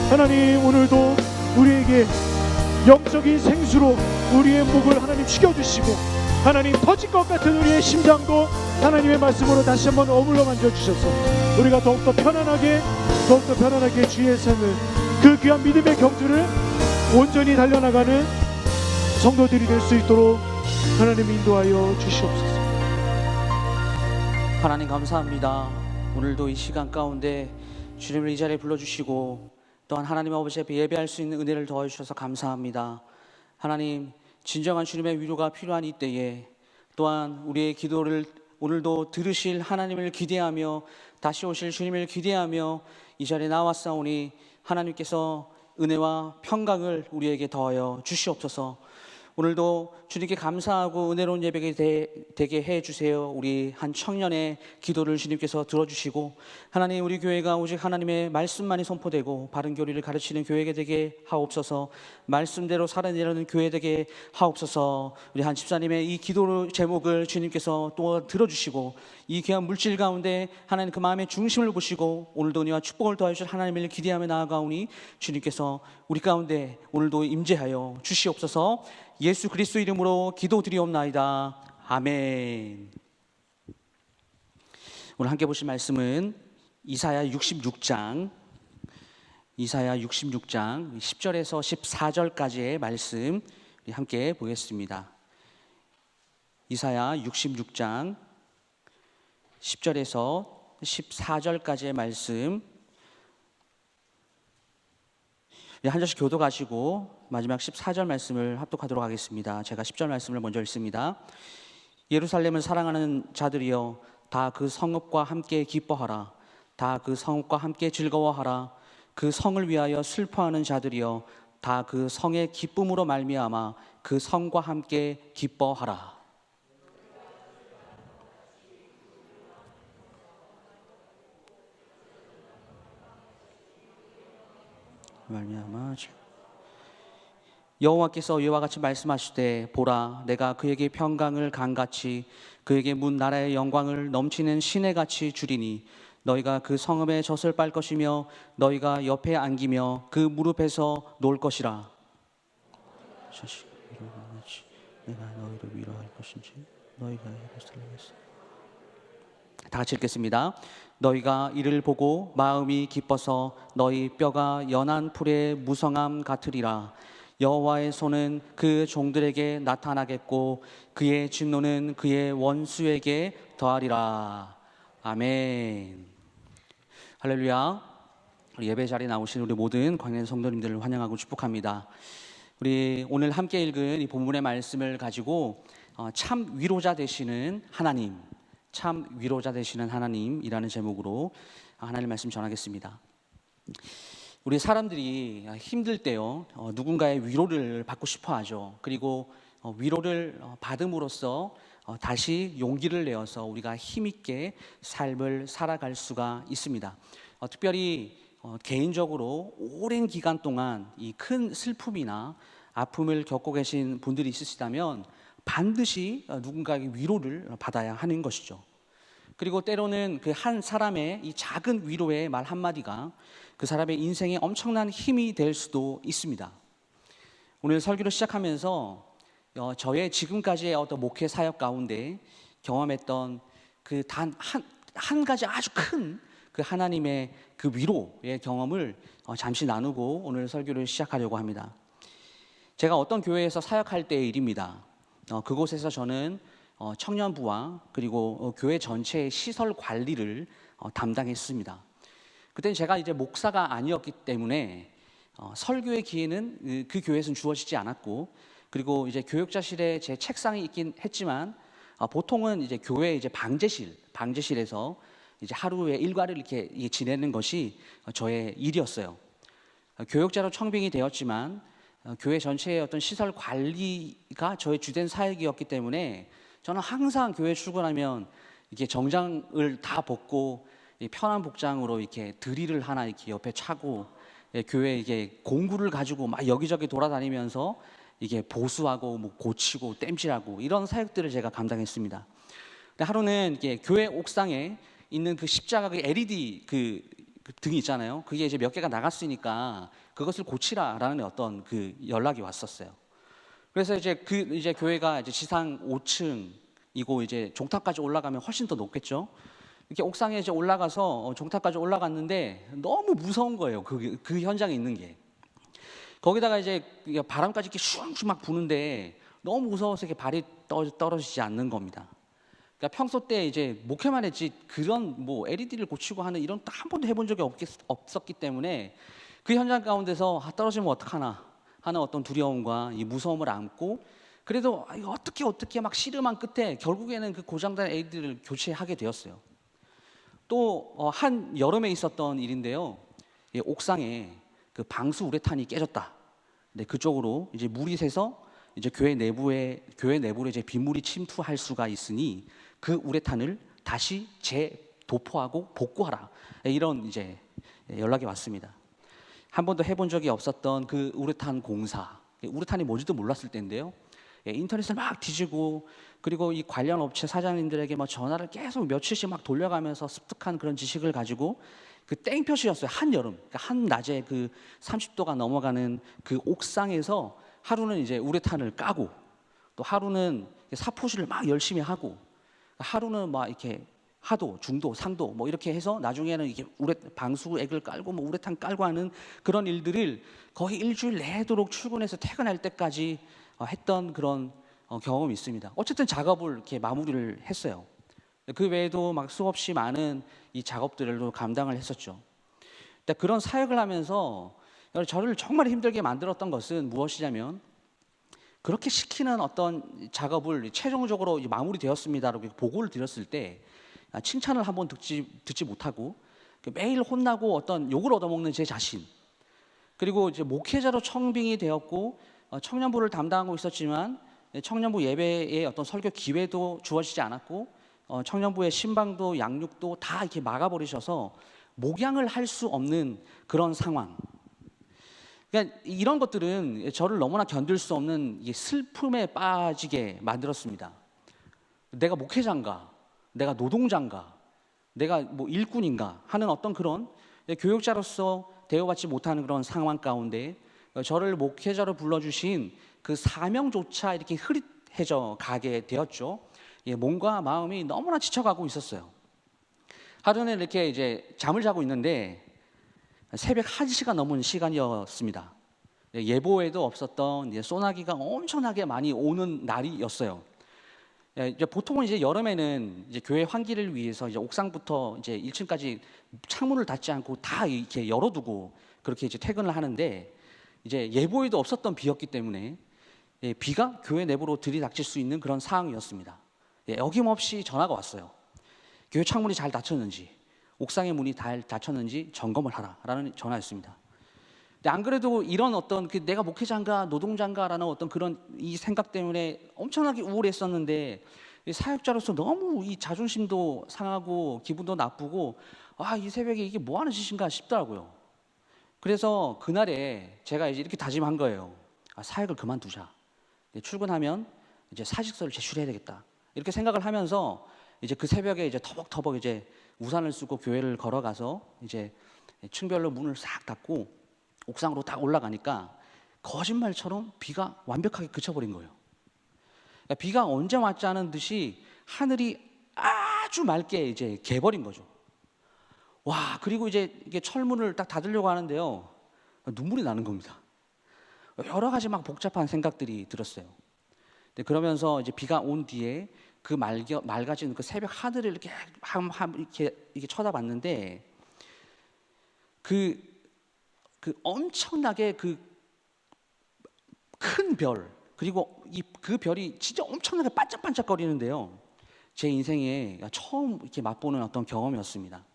하나님, 오늘도 우리에게 영적인 생수로 우리의 목을 하나님 축여주시고, 하나님 터질 것 같은 우리의 심장도 하나님의 말씀으로 다시 한번 어물러 만져주셔서 우리가 더욱더 편안하게 주의 삶을, 그 귀한 믿음의 경주를 온전히 달려나가는 성도들이 될 수 있도록 하나님 인도하여 주시옵소서. 하나님 감사합니다. 오늘도 이 시간 가운데 주님을 이 자리에 불러주시고 또한 하나님 아버지 앞에 예배할 수 있는 은혜를 더해주셔서 감사합니다. 하나님, 진정한 주님의 위로가 필요한 이때에 또한 우리의 기도를 오늘도 들으실 하나님을 기대하며 다시 오실 주님을 기대하며 이 자리에 나왔사오니 하나님께서 은혜와 평강을 우리에게 더하여 주시옵소서. 오늘도 주님께 감사하고 은혜로운 예배가 되게 해주세요. 우리 한 청년의 기도를 주님께서 들어주시고 하나님, 우리 교회가 오직 하나님의 말씀만이 선포되고 바른 교리를 가르치는 교회가 되게 하옵소서. 말씀대로 살아내려는 교회 되게 하옵소서. 우리 한 집사님의 이 기도 제목을 주님께서 또 들어주시고 이 귀한 물질 가운데 하나님 그 마음의 중심을 보시고 오늘도 은혜와 축복을 더하실 하나님을 기대하며 나아가오니 주님께서 우리 가운데 오늘도 임재하여 주시옵소서. 예수 그리스도 이름으로 기도드리옵나이다. 아멘. 오늘 함께 보실 말씀은 이사야 66장 10절에서 14절까지의 말씀 우리 함께 보겠습니다. 이사야 66장 10절에서 14절까지의 말씀 한 절씩 교독하시고 마지막 14절 말씀을 합독하도록 하겠습니다. 제가 10절 말씀을 먼저 읽습니다. 예루살렘을 사랑하는 자들이여 다 그 성읍과 함께 기뻐하라. 다 그 성읍과 함께 즐거워하라. 그 성을 위하여 슬퍼하는 자들이여 다 그 성의 기쁨으로 말미암아 그 성과 함께 기뻐하라. 말미암아 여호와께서 이와 같이 말씀하시되 보라, 내가 그에게 평강을 강같이 그에게 문 나라의 영광을 넘치는 시내같이 주리니 너희가 그 성읍의 젖을 빨 것이며 너희가 옆에 안기며 그 무릎에서 놀 것이라. 자식 내가 너희를 위로할 것인지 너희가 예루살렘에서 다 같이 읽겠습니다. 너희가 이를 보고 마음이 기뻐서 너희 뼈가 연한 풀의 무성함 같으리라. 여호와의 손은 그 종들에게 나타나겠고 그의 진노는 그의 원수에게 더하리라. 아멘. 할렐루야. 우리 예배 자리에 나오신 우리 모든 광야의 성도님들을 환영하고 축복합니다. 우리 오늘 함께 읽은 이 본문의 말씀을 가지고 참 위로자 되시는 하나님, 참 위로자 되시는 하나님이라는 제목으로 하나님의 말씀 전하겠습니다. 우리 사람들이 힘들 때요, 누군가의 위로를 받고 싶어 하죠. 그리고 위로를 받음으로써 다시 용기를 내어서 우리가 힘있게 삶을 살아갈 수가 있습니다. 특별히 개인적으로 오랜 기간 동안 이 큰 슬픔이나 아픔을 겪고 계신 분들이 있으시다면 반드시 누군가에게 위로를 받아야 하는 것이죠. 그리고 때로는 그 한 사람의 이 작은 위로의 말 한마디가 그 사람의 인생에 엄청난 힘이 될 수도 있습니다. 오늘 설교를 시작하면서 저의 지금까지의 어떤 목회 사역 가운데 경험했던 그 단 한 가지 아주 큰 그 하나님의 그 위로의 경험을 잠시 나누고 오늘 설교를 시작하려고 합니다. 제가 어떤 교회에서 사역할 때의 일입니다. 그곳에서 저는 청년부와 그리고 교회 전체의 시설 관리를 담당했습니다. 그때는 제가 이제 목사가 아니었기 때문에 설교의 기회는 그 교회에서는 주어지지 않았고, 그리고 이제 교육자실에 제 책상이 있긴 했지만 보통은 이제 교회 이제 방제실에서 이제 하루의 일과를 이렇게 지내는 것이 저의 일이었어요. 교육자로 청빙이 되었지만 교회 전체의 어떤 시설 관리가 저의 주된 사역이었기 때문에 저는 항상 교회 출근하면 이렇게 정장을 다 벗고 편한 복장으로 이렇게 드릴을 하나 이렇게 옆에 차고 교회 이게 공구를 가지고 막 여기저기 돌아다니면서 이게 보수하고 뭐 고치고 땜질하고 이런 사역들을 제가 감당했습니다. 근데 하루는 이게 교회 옥상에 있는 그 십자가 그 LED 그 등이 있잖아요. 그게 이제 몇 개가 나갔으니까 그것을 고치라라는 어떤 그 연락이 왔었어요. 그래서 이제 이제 교회가 이제 지상 5층이고 이제 종탑까지 올라가면 훨씬 더 높겠죠. 이렇게 옥상에 이제 올라가서 종탑까지 올라갔는데 너무 무서운 거예요. 그 현장에 있는 게. 거기다가 이제 바람까지 이렇게 슝슝 막 부는데 너무 무서워서 이렇게 발이 떨어지지 않는 겁니다. 그러니까 평소 때 이제 목회만 했지 그런 뭐 LED를 고치고 하는 이런 한 번도 해본 적이 없었기 때문에 그 현장 가운데서 떨어지면 어떡하나 하는 어떤 두려움과 이 무서움을 안고, 그래도 이거 어떻게 막 씨름한 끝에 결국에는 그 고장된 LED를 교체하게 되었어요. 또 한 여름에 있었던 일인데요. 옥상에 그 방수 우레탄이 깨졌다. 네, 그쪽으로 이제 물이 새서 이제 교회 내부로 이제 빗물이 침투할 수가 있으니 그 우레탄을 다시 재도포하고 복구하라. 네, 이런 이제 연락이 왔습니다. 한 번도 해본 적이 없었던 그 우레탄 공사, 우레탄이 뭔지도 몰랐을 때인데요. 인터넷을 막 뒤지고 그리고 이 관련 업체 사장님들에게 막 전화를 계속 며칠씩 막 돌려가면서 습득한 그런 지식을 가지고 그 땡볕이었어요. 한여름, 그러니까 한낮에 그 30도가 넘어가는 그 옥상에서 하루는 이제 우레탄을 까고 또 하루는 사포질을 막 열심히 하고 하루는 막 이렇게 하도, 중도, 상도 뭐 이렇게 해서 나중에는 이게 방수액을 깔고 뭐 우레탄 깔고 하는 그런 일들을 거의 일주일 내도록 출근해서 퇴근할 때까지 했던 그런 경험이 있습니다. 어쨌든 작업을 이렇게 마무리를 했어요. 그 외에도 막 수없이 많은 이 작업들을 감당을 했었죠. 그런 사역을 하면서 저를 정말 힘들게 만들었던 것은 무엇이냐면 그렇게 시키는 어떤 작업을 최종적으로 마무리되었습니다라고 보고를 드렸을 때 칭찬을 한번 듣지 못하고 매일 혼나고 어떤 욕을 얻어먹는 제 자신, 그리고 이제 목회자로 청빙이 되었고 청년부를 담당하고 있었지만 청년부 예배의 어떤 설교 기회도 주어지지 않았고 청년부의 신방도 양육도 다 이렇게 막아버리셔서 목양을 할 수 없는 그런 상황. 그러니까 이런 것들은 저를 너무나 견딜 수 없는 슬픔에 빠지게 만들었습니다. 내가 목회자인가, 내가 노동자인가, 내가 뭐 일꾼인가 하는 어떤 그런 교육자로서 대우받지 못하는 그런 상황 가운데 저를 목회자로 불러주신 그 사명조차 이렇게 흐릿해져 가게 되었죠. 몸과 마음이 너무나 지쳐가고 있었어요. 하루는 이렇게 이제 잠을 자고 있는데 새벽 1시가 넘은 시간이었습니다. 예보에도 없었던 소나기가 엄청나게 많이 오는 날이었어요. 이제 보통은 이제 여름에는 이제 교회 환기를 위해서 이제 옥상부터 이제 1층까지 창문을 닫지 않고 다 이렇게 열어두고 그렇게 이제 퇴근을 하는데 이제 예보에도 없었던 비였기 때문에 비가 교회 내부로 들이닥칠 수 있는 그런 상황이었습니다. 어김없이 전화가 왔어요. 교회 창문이 잘 닫혔는지, 옥상의 문이 잘 닫혔는지 점검을 하라라는 전화였습니다. 근데 안 그래도 이런 어떤 내가 목회자인가 노동자인가라는 어떤 그런 이 생각 때문에 엄청나게 우울했었는데 사역자로서 너무 이 자존심도 상하고 기분도 나쁘고 이 새벽에 이게 뭐 하는 짓인가 싶더라고요. 그래서 그날에 제가 이제 이렇게 다짐한 거예요. 사역을 그만두자. 출근하면 이제 사직서를 제출해야 되겠다. 이렇게 생각을 하면서 이제 그 새벽에 이제 터벅터벅 이제 우산을 쓰고 교회를 걸어가서 이제 층별로 문을 싹 닫고 옥상으로 딱 올라가니까 거짓말처럼 비가 완벽하게 그쳐버린 거예요. 그러니까 비가 언제 왔지 않은 듯이 하늘이 아주 맑게 이제 개버린 거죠. 와, 그리고 이제 이게 철문을 딱 닫으려고 하는데요. 눈물이 나는 겁니다. 여러 가지 막 복잡한 생각들이 들었어요. 그러면서 이제 비가 온 뒤에 그 맑아진 그 새벽 하늘을 이렇게 이렇게 쳐다봤는데 그 엄청나게 그 큰 별, 그리고 그 별이 진짜 엄청나게 반짝반짝거리는데요. 제 인생에 처음 이렇게 맛보는 어떤 경험이었습니다.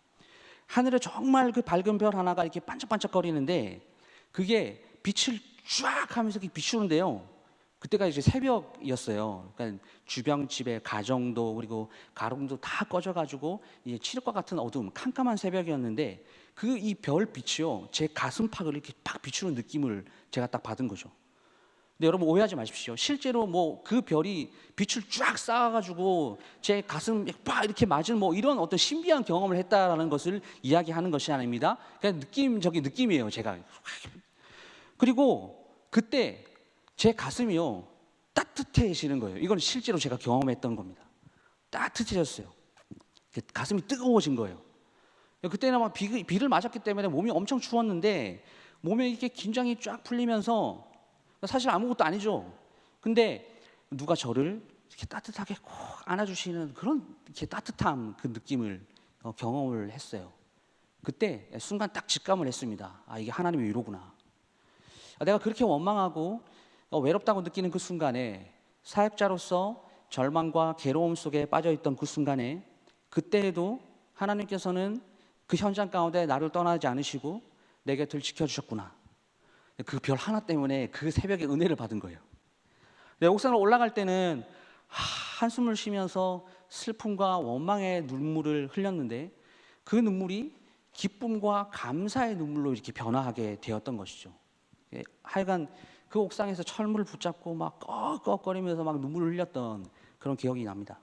하늘에 정말 그 밝은 별 하나가 이렇게 반짝반짝거리는데 그게 빛을 쫙 하면서 이렇게 비추는데요. 그때가 이제 새벽이었어요. 그러니까 주변 집의 가정도 그리고 가롱도 다 꺼져가지고 이제 칠흑과 같은 어두움, 캄캄한 새벽이었는데 그 이 별 빛이요, 제 가슴팍을 이렇게 팍 비추는 느낌을 제가 딱 받은 거죠. 근데 여러분 오해하지 마십시오. 실제로 뭐 그 별이 빛을 쫙 쌓아가지고 제 가슴 팍 이렇게 맞은 뭐 이런 어떤 신비한 경험을 했다라는 것을 이야기하는 것이 아닙니다. 그냥 느낌적인 느낌이에요, 제가. 그리고 그때 제 가슴이요 따뜻해지는 거예요. 이건 실제로 제가 경험했던 겁니다. 따뜻해졌어요. 가슴이 뜨거워진 거예요. 그때는 막 비를 맞았기 때문에 몸이 엄청 추웠는데 몸에 이렇게 긴장이 쫙 풀리면서 사실 아무것도 아니죠. 근데 누가 저를 이렇게 따뜻하게 꼭 안아주시는 그런 이렇게 따뜻함, 그 느낌을 경험을 했어요. 그때 순간 딱 직감을 했습니다. 이게 하나님의 위로구나. 내가 그렇게 원망하고 외롭다고 느끼는 그 순간에 사역자로서 절망과 괴로움 속에 빠져있던 그 순간에 그때에도 하나님께서는 그 현장 가운데 나를 떠나지 않으시고 내 곁을 지켜주셨구나. 그 별 하나 때문에 그 새벽에 은혜를 받은 거예요. 내 옥상을 올라갈 때는 한숨을 쉬면서 슬픔과 원망의 눈물을 흘렸는데 그 눈물이 기쁨과 감사의 눈물로 이렇게 변화하게 되었던 것이죠. 하여간 그 옥상에서 철문을 붙잡고 막 꺽꺽거리면서 막 눈물을 흘렸던 그런 기억이 납니다.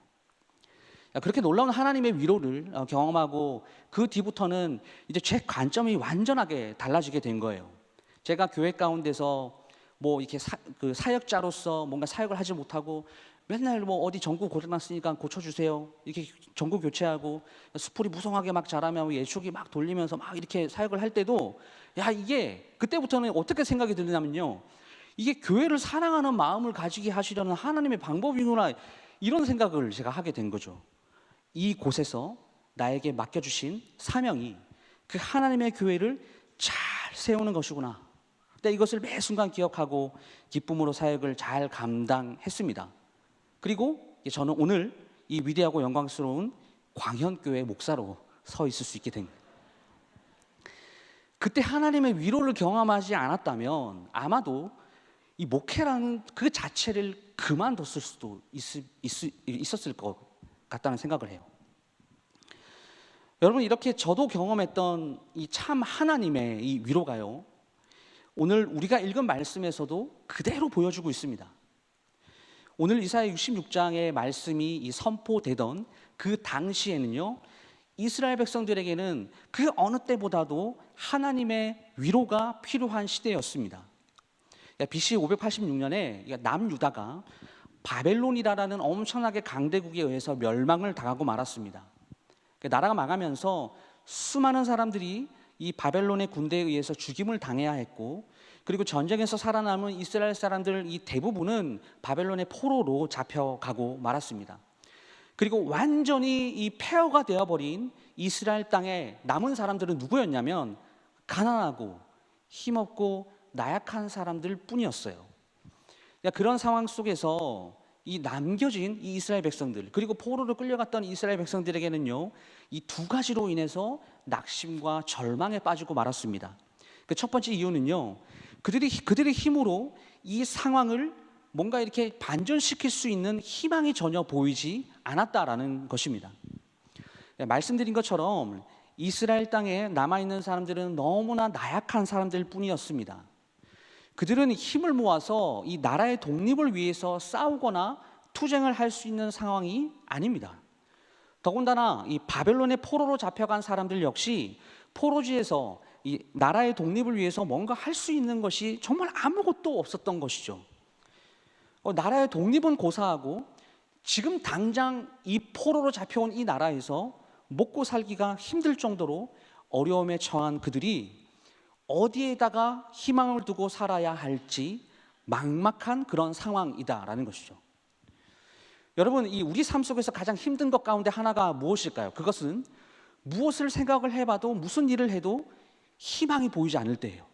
그렇게 놀라운 하나님의 위로를 경험하고 그 뒤부터는 이제 제 관점이 완전하게 달라지게 된 거예요. 제가 교회 가운데서 뭐 이렇게 사역자로서 뭔가 사역을 하지 못하고 맨날 뭐 어디 전구 고장났으니까 고쳐주세요 이렇게 전구 교체하고 수풀이 무성하게 막 자라면 예초기 막 돌리면서 막 이렇게 사역을 할 때도 이게 그때부터는 어떻게 생각이 들냐면요, 이게 교회를 사랑하는 마음을 가지게 하시려는 하나님의 방법이구나, 이런 생각을 제가 하게 된 거죠. 이 곳에서 나에게 맡겨주신 사명이 그 하나님의 교회를 잘 세우는 것이구나. 근데 이것을 매 순간 기억하고 기쁨으로 사역을 잘 감당했습니다. 그리고 저는 오늘 이 위대하고 영광스러운 광현교회 목사로 서 있을 수 있게 된 거예요. 그때 하나님의 위로를 경험하지 않았다면 아마도 이 목회라는 그 자체를 그만뒀을 수도 있었을 것 같다는 생각을 해요. 여러분, 이렇게 저도 경험했던 이 참 하나님의 이 위로가요, 오늘 우리가 읽은 말씀에서도 그대로 보여주고 있습니다. 오늘 이사야 66장의 말씀이 이 선포되던 그 당시에는요, 이스라엘 백성들에게는 그 어느 때보다도 하나님의 위로가 필요한 시대였습니다. BC 586년에 남유다가 바벨론이라는 엄청나게 강대국에 의해서 멸망을 당하고 말았습니다. 나라가 망하면서 수많은 사람들이 이 바벨론의 군대에 의해서 죽임을 당해야 했고, 그리고 전쟁에서 살아남은 이스라엘 사람들 이 대부분은 바벨론의 포로로 잡혀가고 말았습니다. 그리고 완전히 이 폐허가 되어버린 이스라엘 땅에 남은 사람들은 누구였냐면 가난하고 힘없고 나약한 사람들 뿐이었어요. 그런 상황 속에서 이 남겨진 이 이스라엘 백성들, 그리고 포로로 끌려갔던 이스라엘 백성들에게는요, 이 두 가지로 인해서 낙심과 절망에 빠지고 말았습니다. 그 첫 번째 이유는요, 그들의 힘으로 이 상황을 뭔가 이렇게 반전시킬 수 있는 희망이 전혀 보이지 않았다라는 것입니다. 말씀드린 것처럼 이스라엘 땅에 남아있는 사람들은 너무나 나약한 사람들 뿐이었습니다. 그들은 힘을 모아서 이 나라의 독립을 위해서 싸우거나 투쟁을 할 수 있는 상황이 아닙니다. 더군다나 이 바벨론의 포로로 잡혀간 사람들 역시 포로지에서 이 나라의 독립을 위해서 뭔가 할 수 있는 것이 정말 아무것도 없었던 것이죠. 나라의 독립은 고사하고 지금 당장 이 포로로 잡혀온 이 나라에서 먹고 살기가 힘들 정도로 어려움에 처한 그들이 어디에다가 희망을 두고 살아야 할지 막막한 그런 상황이다라는 것이죠. 여러분, 이 우리 삶 속에서 가장 힘든 것 가운데 하나가 무엇일까요? 그것은 무엇을 생각을 해봐도, 무슨 일을 해도 희망이 보이지 않을 때예요.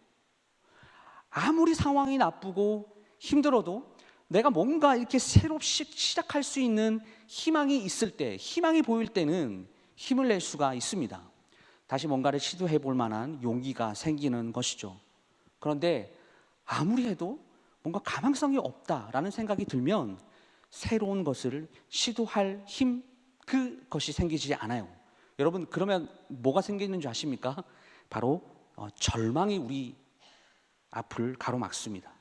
아무리 상황이 나쁘고 힘들어도 내가 뭔가 이렇게 새로 시작할 수 있는 희망이 있을 때, 희망이 보일 때는 힘을 낼 수가 있습니다. 다시 뭔가를 시도해 볼 만한 용기가 생기는 것이죠. 그런데 아무리 해도 뭔가 가망성이 없다라는 생각이 들면 새로운 것을 시도할 힘, 그것이 생기지 않아요. 여러분, 그러면 뭐가 생기는 줄 아십니까? 바로 절망이 우리 앞을 가로막습니다.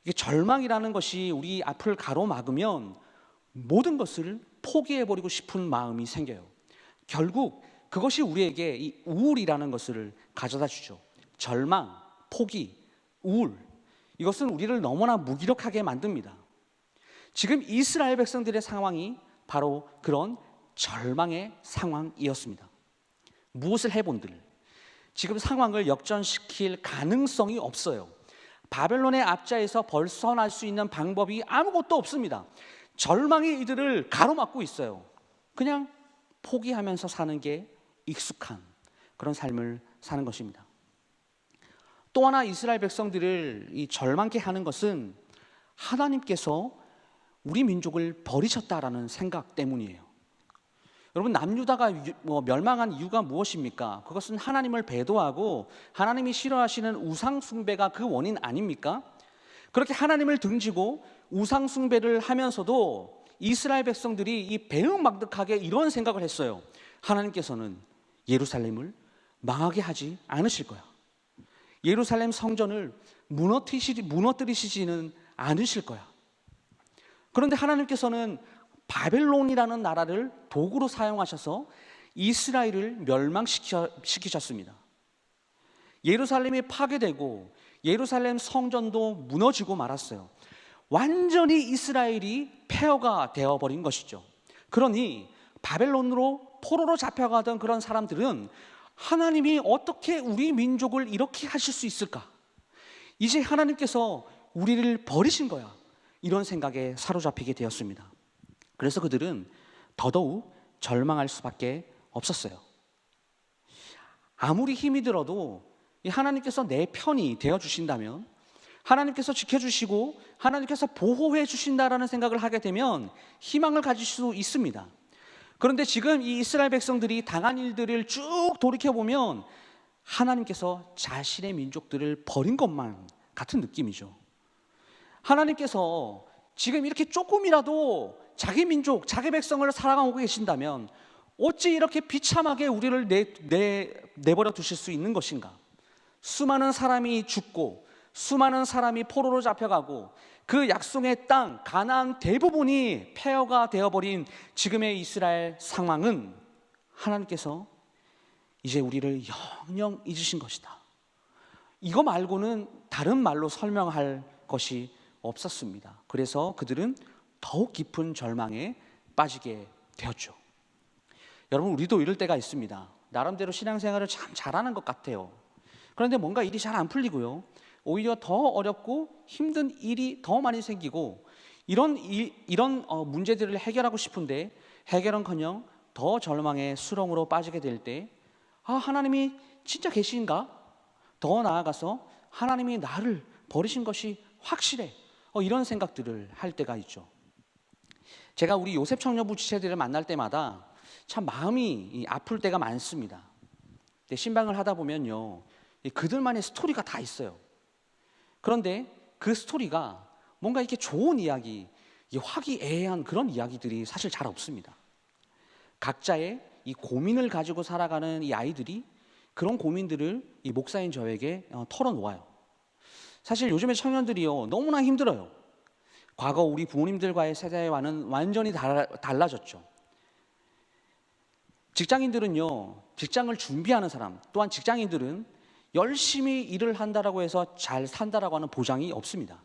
이게 절망이라는 것이 우리 앞을 가로막으면 모든 것을 포기해버리고 싶은 마음이 생겨요. 결국 그것이 우리에게 이 우울이라는 것을 가져다 주죠. 절망, 포기, 우울, 이것은 우리를 너무나 무기력하게 만듭니다. 지금 이스라엘 백성들의 상황이 바로 그런 절망의 상황이었습니다. 무엇을 해본들 지금 상황을 역전시킬 가능성이 없어요. 바벨론의 압자에서 벗어날 수 있는 방법이 아무것도 없습니다. 절망이 이들을 가로막고 있어요. 그냥 포기하면서 사는 게 익숙한 그런 삶을 사는 것입니다. 또 하나 이스라엘 백성들을 이 절망케 하는 것은 하나님께서 우리 민족을 버리셨다라는 생각 때문이에요. 여러분, 남유다가 멸망한 이유가 무엇입니까? 그것은 하나님을 배도하고 하나님이 싫어하시는 우상 숭배가 그 원인 아닙니까? 그렇게 하나님을 등지고 우상 숭배를 하면서도 이스라엘 백성들이 이 배은망덕하게 이런 생각을 했어요. 하나님께서는 예루살렘을 망하게 하지 않으실 거야. 예루살렘 성전을 무너뜨리시지는 않으실 거야. 그런데 하나님께서는 바벨론이라는 나라를 도구로 사용하셔서 이스라엘을 멸망시키셨습니다. 예루살렘이 파괴되고 예루살렘 성전도 무너지고 말았어요. 완전히 이스라엘이 폐허가 되어버린 것이죠. 그러니 바벨론으로 포로로 잡혀가던 그런 사람들은 하나님이 어떻게 우리 민족을 이렇게 하실 수 있을까? 이제 하나님께서 우리를 버리신 거야. 이런 생각에 사로잡히게 되었습니다. 그래서 그들은 더더욱 절망할 수밖에 없었어요. 아무리 힘이 들어도 하나님께서 내 편이 되어주신다면, 하나님께서 지켜주시고 하나님께서 보호해 주신다라는 생각을 하게 되면 희망을 가질 수 있습니다. 그런데 지금 이 이스라엘 백성들이 당한 일들을 쭉 돌이켜보면 하나님께서 자신의 민족들을 버린 것만 같은 느낌이죠. 하나님께서 지금 이렇게 조금이라도 자기 민족, 자기 백성을 사랑하고 계신다면 어찌 이렇게 비참하게 우리를 내버려 두실 수 있는 것인가? 수많은 사람이 죽고 수많은 사람이 포로로 잡혀가고 그 약속의 땅 가나안 대부분이 폐허가 되어버린 지금의 이스라엘 상황은 하나님께서 이제 우리를 영영 잊으신 것이다. 이거 말고는 다른 말로 설명할 것이 없었습니다. 그래서 그들은 더욱 깊은 절망에 빠지게 되었죠. 여러분, 우리도 이럴 때가 있습니다. 나름대로 신앙생활을 참 잘하는 것 같아요. 그런데 뭔가 일이 잘 안 풀리고요, 오히려 더 어렵고 힘든 일이 더 많이 생기고 이런 문제들을 해결하고 싶은데 해결은커녕 더 절망의 수렁으로 빠지게 될 때 하나님이 진짜 계신가? 더 나아가서 하나님이 나를 버리신 것이 확실해. 이런 생각들을 할 때가 있죠. 제가 우리 요셉 청년부 지체들을 만날 때마다 참 마음이 아플 때가 많습니다. 근데 신방을 하다 보면요, 그들만의 스토리가 다 있어요. 그런데 그 스토리가 뭔가 이렇게 좋은 이야기, 화기애애한 그런 이야기들이 사실 잘 없습니다. 각자의 이 고민을 가지고 살아가는 이 아이들이 그런 고민들을 이 목사인 저에게 털어놓아요. 사실 요즘의 청년들이요, 너무나 힘들어요. 과거 우리 부모님들과의 세대와는 완전히 달라졌죠. 직장인들은요, 직장을 준비하는 사람, 또한 직장인들은 열심히 일을 한다라고 해서 잘 산다라고 하는 보장이 없습니다.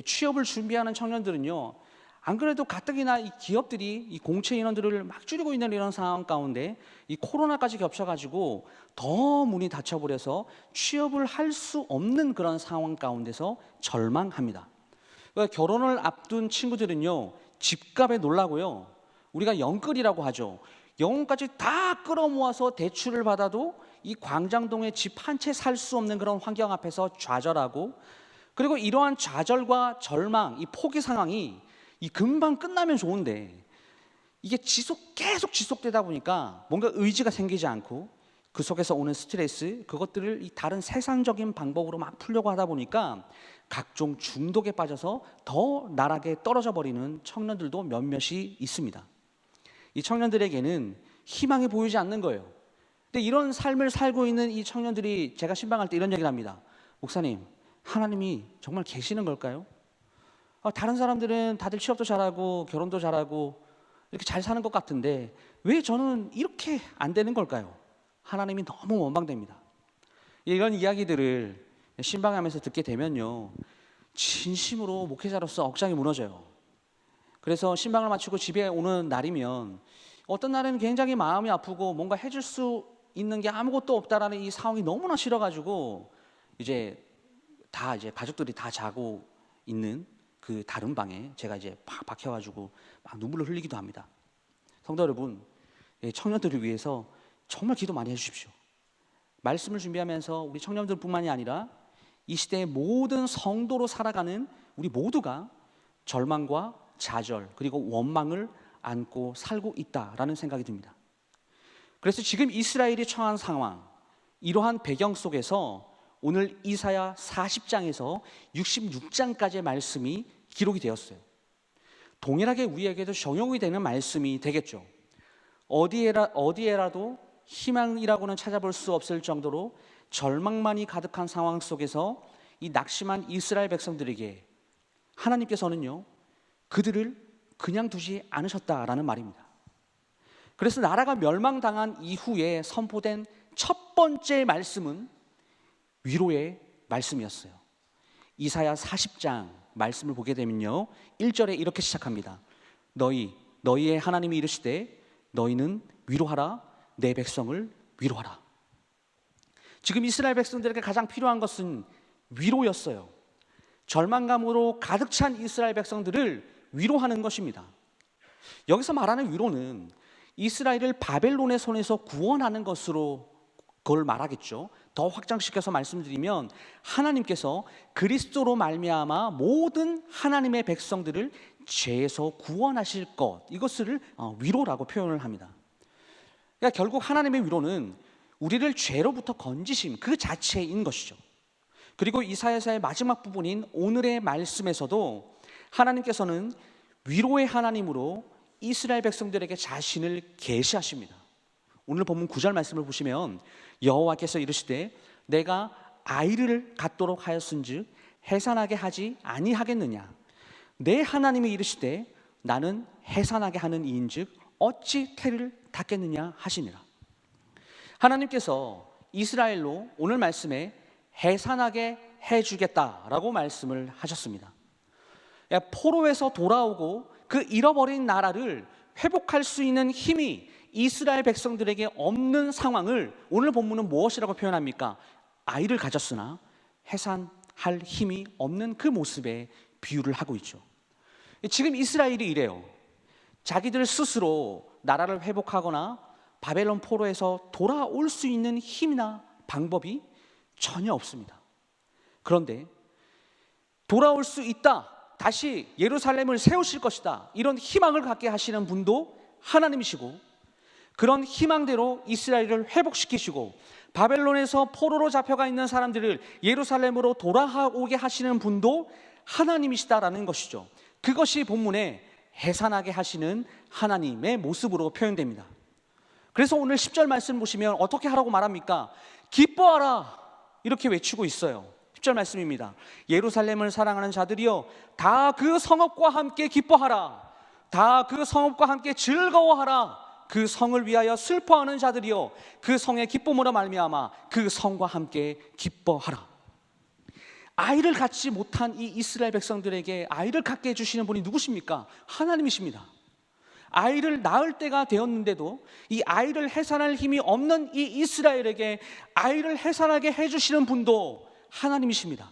취업을 준비하는 청년들은요, 안 그래도 가뜩이나 이 기업들이 이 공채 인원들을 막 줄이고 있는 이런 상황 가운데 이 코로나까지 겹쳐가지고 더 문이 닫혀버려서 취업을 할 수 없는 그런 상황 가운데서 절망합니다. 그러니까 결혼을 앞둔 친구들은요, 집값에 놀라고요, 우리가 영끌이라고 하죠. 영혼까지 다 끌어모아서 대출을 받아도 이 광장동에 집 한 채 살 수 없는 그런 환경 앞에서 좌절하고, 그리고 이러한 좌절과 절망, 이 포기 상황이 이 금방 끝나면 좋은데 이게 계속 지속되다 보니까 뭔가 의지가 생기지 않고 그 속에서 오는 스트레스, 그것들을 이 다른 세상적인 방법으로 막 풀려고 하다 보니까 각종 중독에 빠져서 더 나락에 떨어져 버리는 청년들도 몇몇이 있습니다. 이 청년들에게는 희망이 보이지 않는 거예요. 근데 이런 삶을 살고 있는 이 청년들이 제가 신방할 때 이런 얘기를 합니다. 목사님, 하나님이 정말 계시는 걸까요? 다른 사람들은 다들 취업도 잘하고 결혼도 잘하고 이렇게 잘 사는 것 같은데 왜 저는 이렇게 안 되는 걸까요? 하나님이 너무 원망됩니다. 이런 이야기들을 신방하면서 듣게 되면요, 진심으로 목회자로서 억장이 무너져요. 그래서 신방을 마치고 집에 오는 날이면 어떤 날에는 굉장히 마음이 아프고 뭔가 해줄 수 있는 게 아무것도 없다라는 이 상황이 너무나 싫어가지고 이제 가족들이 다 자고 있는 그 다른 방에 제가 이제 팍 박혀가지고 막 눈물을 흘리기도 합니다. 성도 여러분, 청년들을 위해서 정말 기도 많이 해주십시오. 말씀을 준비하면서 우리 청년들뿐만이 아니라 이 시대의 모든 성도로 살아가는 우리 모두가 절망과 좌절 그리고 원망을 안고 살고 있다라는 생각이 듭니다. 그래서 지금 이스라엘이 처한 상황, 이러한 배경 속에서 오늘 이사야 40장에서 66장까지의 말씀이 기록이 되었어요. 동일하게 우리에게도 적용이 되는 말씀이 되겠죠. 어디에라도 희망이라고는 찾아볼 수 없을 정도로 절망만이 가득한 상황 속에서 이 낙심한 이스라엘 백성들에게 하나님께서는요, 그들을 그냥 두지 않으셨다라는 말입니다. 그래서 나라가 멸망당한 이후에 선포된 첫 번째 말씀은 위로의 말씀이었어요. 이사야 40장 말씀을 보게 되면요, 1절에 이렇게 시작합니다. 너희의 하나님이 이르시되 너희는 위로하라, 내 백성을 위로하라. 지금 이스라엘 백성들에게 가장 필요한 것은 위로였어요. 절망감으로 가득 찬 이스라엘 백성들을 위로하는 것입니다. 여기서 말하는 위로는 이스라엘을 바벨론의 손에서 구원하는 것으로 그걸 말하겠죠. 더 확장시켜서 말씀드리면 하나님께서 그리스도로 말미암아 모든 하나님의 백성들을 죄에서 구원하실 것, 이것을 위로라고 표현을 합니다. 그러니까 결국 하나님의 위로는 우리를 죄로부터 건지심 그 자체인 것이죠. 그리고 이사야서의 마지막 부분인 오늘의 말씀에서도 하나님께서는 위로의 하나님으로 이스라엘 백성들에게 자신을 계시하십니다. 오늘 본문 9절 말씀을 보시면 여호와께서 이르시되 내가 아이를 갖도록 하였은즉 해산하게 하지 아니하겠느냐. 내 하나님이 이르시되 나는 해산하게 하는 이인즉 어찌 태를 닫겠느냐 하시니라. 하나님께서 이스라엘로 오늘 말씀에 해산하게 해주겠다라고 말씀을 하셨습니다. 포로에서 돌아오고 그 잃어버린 나라를 회복할 수 있는 힘이 이스라엘 백성들에게 없는 상황을 오늘 본문은 무엇이라고 표현합니까? 아이를 가졌으나 해산할 힘이 없는 그 모습에 비유를 하고 있죠. 지금 이스라엘이 이래요. 자기들 스스로 나라를 회복하거나 바벨론 포로에서 돌아올 수 있는 힘이나 방법이 전혀 없습니다. 그런데 돌아올 수 있다, 다시 예루살렘을 세우실 것이다, 이런 희망을 갖게 하시는 분도 하나님이시고, 그런 희망대로 이스라엘을 회복시키시고 바벨론에서 포로로 잡혀가 있는 사람들을 예루살렘으로 돌아오게 하시는 분도 하나님이시다라는 것이죠. 그것이 본문에 해산하게 하시는 하나님의 모습으로 표현됩니다. 그래서 오늘 10절 말씀 보시면 어떻게 하라고 말합니까? 기뻐하라, 이렇게 외치고 있어요. 10절 말씀입니다. 예루살렘을 사랑하는 자들이여 다 그 성읍과 함께 기뻐하라, 다 그 성읍과 함께 즐거워하라. 그 성을 위하여 슬퍼하는 자들이여 그 성의 기쁨으로 말미암아 그 성과 함께 기뻐하라. 아이를 갖지 못한 이 이스라엘 백성들에게 아이를 갖게 해주시는 분이 누구십니까? 하나님이십니다. 아이를 낳을 때가 되었는데도 이 아이를 해산할 힘이 없는 이 이스라엘에게 아이를 해산하게 해주시는 분도 하나님이십니다.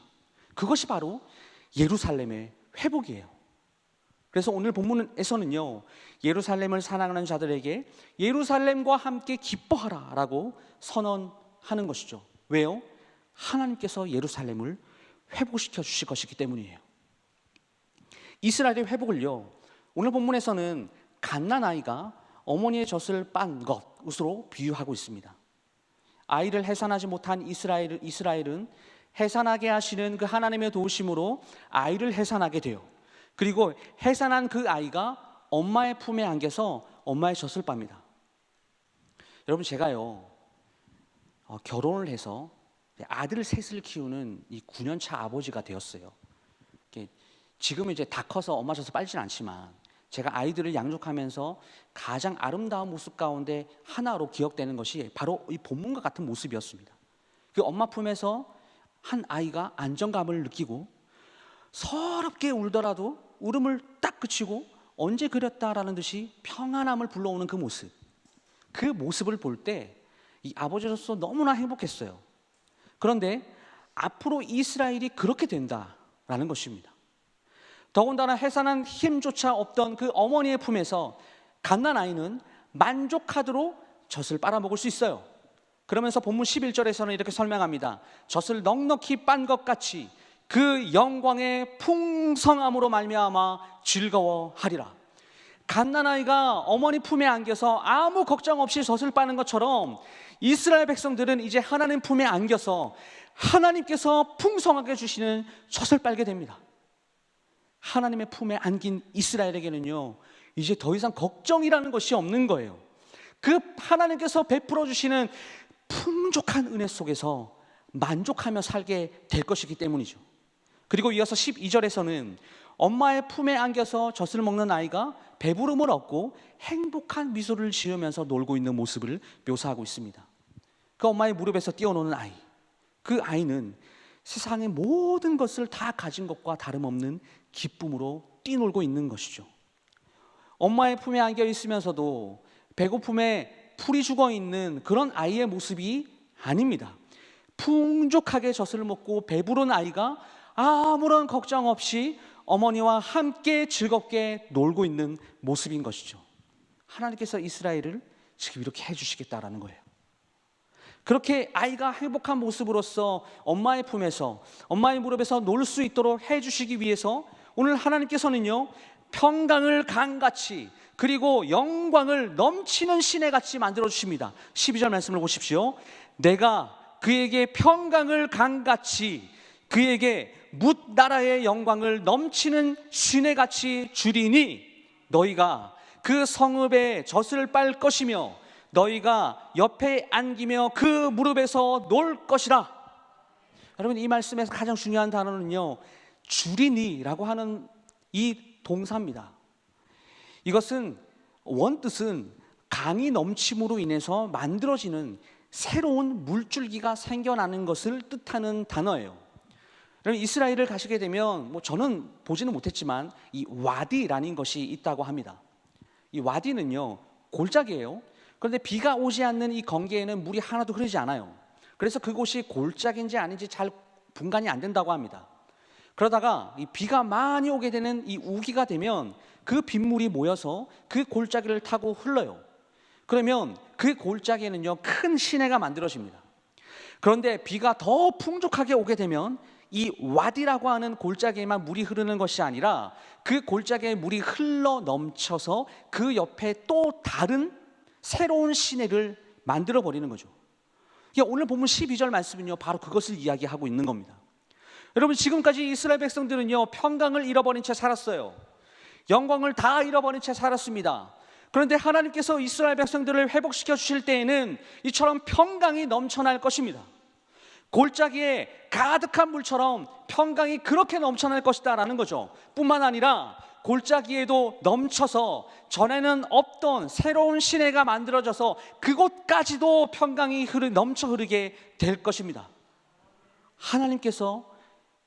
그것이 바로 예루살렘의 회복이에요. 그래서 오늘 본문에서는요, 예루살렘을 사랑하는 자들에게 예루살렘과 함께 기뻐하라 라고 선언하는 것이죠. 왜요? 하나님께서 예루살렘을 회복시켜 주실 것이기 때문이에요. 이스라엘의 회복을요, 오늘 본문에서는 갓난아이가 어머니의 젖을 빤 것으로 비유하고 있습니다. 아이를 해산하지 못한 이스라엘은 해산하게 하시는 그 하나님의 도우심으로 아이를 해산하게 돼요. 그리고 해산한 그 아이가 엄마의 품에 안겨서 엄마의 젖을 빱니다. 여러분, 제가요 결혼을 해서 아들 셋을 키우는 이 9년차 아버지가 되었어요. 지금은 이제 다 커서 엄마 젖을 빨진 않지만 제가 아이들을 양육하면서 가장 아름다운 모습 가운데 하나로 기억되는 것이 바로 이 본문과 같은 모습이었습니다. 그 엄마 품에서 한 아이가 안정감을 느끼고 서럽게 울더라도 울음을 딱 그치고 언제 그렸다라는 듯이 평안함을 불러오는 그 모습, 그 모습을 볼 때 이 아버지로서 너무나 행복했어요. 그런데 앞으로 이스라엘이 그렇게 된다라는 것입니다. 더군다나 해산한 힘조차 없던 그 어머니의 품에서 갓난아이는 만족하도록 젖을 빨아먹을 수 있어요. 그러면서 본문 11절에서는 이렇게 설명합니다. 젖을 넉넉히 빤 것 같이 그 영광의 풍성함으로 말미암아 즐거워하리라. 갓난아이가 어머니 품에 안겨서 아무 걱정 없이 젖을 빠는 것처럼 이스라엘 백성들은 이제 하나님 품에 안겨서 하나님께서 풍성하게 주시는 젖을 빨게 됩니다. 하나님의 품에 안긴 이스라엘에게는요, 이제 더 이상 걱정이라는 것이 없는 거예요. 그 하나님께서 베풀어 주시는 풍족한 은혜 속에서 만족하며 살게 될 것이기 때문이죠. 그리고 이어서 12절에서는 엄마의 품에 안겨서 젖을 먹는 아이가 배부름을 얻고 행복한 미소를 지으면서 놀고 있는 모습을 묘사하고 있습니다. 그 엄마의 무릎에서 뛰어노는 아이, 그 아이는 세상의 모든 것을 다 가진 것과 다름없는 기쁨으로 뛰놀고 있는 것이죠. 엄마의 품에 안겨 있으면서도 배고픔에 풀이 죽어 있는 그런 아이의 모습이 아닙니다. 풍족하게 젖을 먹고 배부른 아이가 아무런 걱정 없이 어머니와 함께 즐겁게 놀고 있는 모습인 것이죠. 하나님께서 이스라엘을 지금 이렇게 해주시겠다라는 거예요. 그렇게 아이가 행복한 모습으로서 엄마의 품에서, 엄마의 무릎에서 놀 수 있도록 해주시기 위해서 오늘 하나님께서는요, 평강을 강같이, 그리고 영광을 넘치는 시내같이 만들어 주십니다. 12절 말씀을 보십시오. 내가 그에게 평강을 강같이, 그에게 뭇 나라의 영광을 넘치는 시내같이 주리니 너희가 그 성읍에 젖을 빨 것이며 너희가 옆에 안기며 그 무릎에서 놀 것이라. 여러분, 이 말씀에서 가장 중요한 단어는요, 주리니라고 하는 이 동사입니다. 이것은 원뜻은 강이 넘침으로 인해서 만들어지는 새로운 물줄기가 생겨나는 것을 뜻하는 단어예요. 여러분, 이스라엘을 가시게 되면 저는 보지는 못했지만 이 와디라는 것이 있다고 합니다. 이 와디는요, 골짜기예요. 그런데 비가 오지 않는 이 건기에는 물이 하나도 흐르지 않아요. 그래서 그곳이 골짜기인지 아닌지 잘 분간이 안 된다고 합니다. 그러다가 이 비가 많이 오게 되는 이 우기가 되면 그 빗물이 모여서 그 골짜기를 타고 흘러요. 그러면 그 골짜기에는요, 큰 시내가 만들어집니다. 그런데 비가 더 풍족하게 오게 되면 이 와디라고 하는 골짜기에만 물이 흐르는 것이 아니라 그 골짜기에 물이 흘러 넘쳐서 그 옆에 또 다른 새로운 시내를 만들어 버리는 거죠. 오늘 본문 12절 말씀은요, 바로 그것을 이야기하고 있는 겁니다. 여러분, 지금까지 이스라엘 백성들은요, 평강을 잃어버린 채 살았어요. 영광을 다 잃어버린 채 살았습니다. 그런데 하나님께서 이스라엘 백성들을 회복시켜 주실 때에는 이처럼 평강이 넘쳐날 것입니다. 골짜기에 가득한 물처럼 평강이 그렇게 넘쳐날 것이다 라는 거죠. 뿐만 아니라 골짜기에도 넘쳐서 전에는 없던 새로운 시내가 만들어져서 그곳까지도 평강이 넘쳐 흐르게 될 것입니다. 하나님께서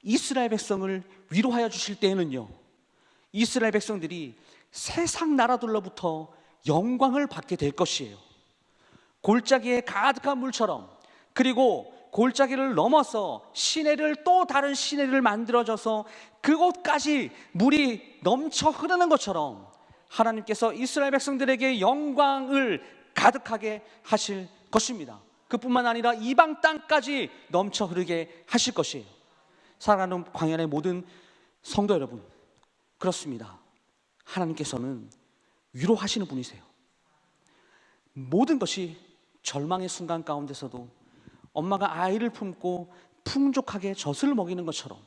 이스라엘 백성을 위로하여 주실 때에는요, 이스라엘 백성들이 세상 나라들로부터 영광을 받게 될 것이에요. 골짜기에 가득한 물처럼, 그리고 골짜기를 넘어서 시내를 또 다른 시내를 만들어져서 그곳까지 물이 넘쳐 흐르는 것처럼 하나님께서 이스라엘 백성들에게 영광을 가득하게 하실 것입니다. 그뿐만 아니라 이방 땅까지 넘쳐 흐르게 하실 것이에요. 사랑하는 광야의 모든 성도 여러분, 그렇습니다. 하나님께서는 위로하시는 분이세요. 모든 것이 절망의 순간 가운데서도 엄마가 아이를 품고 풍족하게 젖을 먹이는 것처럼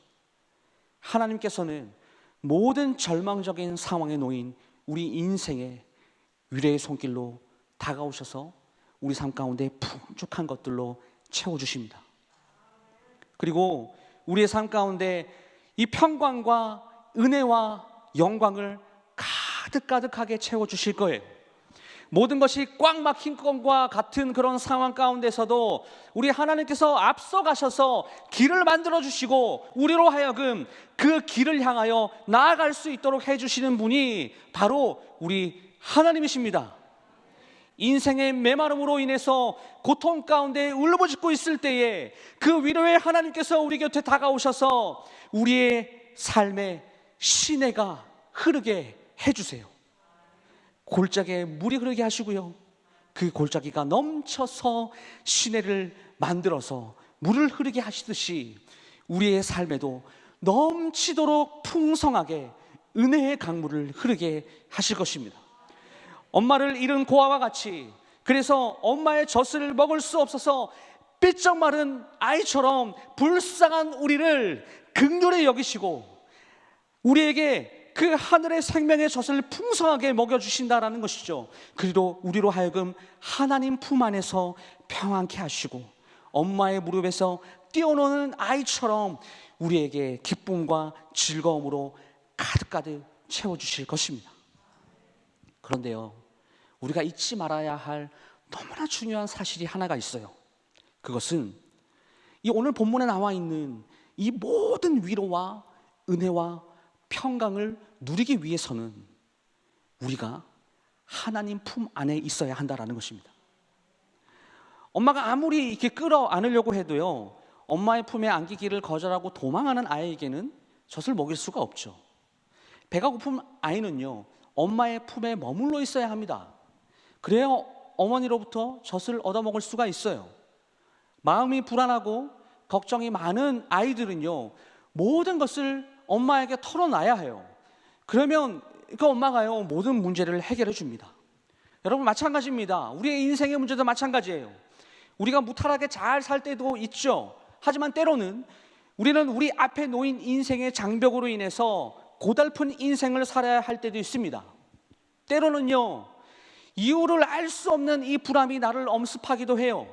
하나님께서는 모든 절망적인 상황에 놓인 우리 인생의 위로의 손길로 다가오셔서 우리 삶 가운데 풍족한 것들로 채워주십니다. 그리고 우리의 삶 가운데 이 평강과 은혜와 영광을 가득가득하게 채워주실 거예요. 모든 것이 꽉 막힌 것과 같은 그런 상황 가운데서도 우리 하나님께서 앞서가셔서 길을 만들어주시고 우리로 하여금 그 길을 향하여 나아갈 수 있도록 해주시는 분이 바로 우리 하나님이십니다. 인생의 메마름으로 인해서 고통 가운데 울부짖고 있을 때에 그 위로의 하나님께서 우리 곁에 다가오셔서 우리의 삶의 시내가 흐르게 해주세요. 골짜기에 물이 흐르게 하시고요, 그 골짜기가 넘쳐서 시내를 만들어서 물을 흐르게 하시듯이 우리의 삶에도 넘치도록 풍성하게 은혜의 강물을 흐르게 하실 것입니다. 엄마를 잃은 고아와 같이, 그래서 엄마의 젖을 먹을 수 없어서 삐쩍 마른 아이처럼 불쌍한 우리를 긍휼히 여기시고 우리에게 그 하늘의 생명의 젖을 풍성하게 먹여주신다라는 것이죠. 그리고 우리로 하여금 하나님 품 안에서 평안케 하시고 엄마의 무릎에서 뛰어노는 아이처럼 우리에게 기쁨과 즐거움으로 가득가득 채워주실 것입니다. 그런데요, 우리가 잊지 말아야 할 너무나 중요한 사실이 하나가 있어요. 그것은 이 오늘 본문에 나와 있는 이 모든 위로와 은혜와 평강을 누리기 위해서는 우리가 하나님 품 안에 있어야 한다라는 것입니다. 엄마가 아무리 이렇게 끌어안으려고 해도요, 엄마의 품에 안기기를 거절하고 도망하는 아이에게는 젖을 먹일 수가 없죠. 배가 고픈 아이는요, 엄마의 품에 머물러 있어야 합니다. 그래야 어머니로부터 젖을 얻어먹을 수가 있어요. 마음이 불안하고 걱정이 많은 아이들은요, 모든 것을 엄마에게 털어놔야 해요. 그러면 그 엄마가요, 모든 문제를 해결해 줍니다. 여러분, 마찬가지입니다. 우리의 인생의 문제도 마찬가지예요. 우리가 무탈하게 잘 살 때도 있죠. 하지만 때로는 우리는 우리 앞에 놓인 인생의 장벽으로 인해서 고달픈 인생을 살아야 할 때도 있습니다. 때로는요, 이유를 알 수 없는 이 불안이 나를 엄습하기도 해요.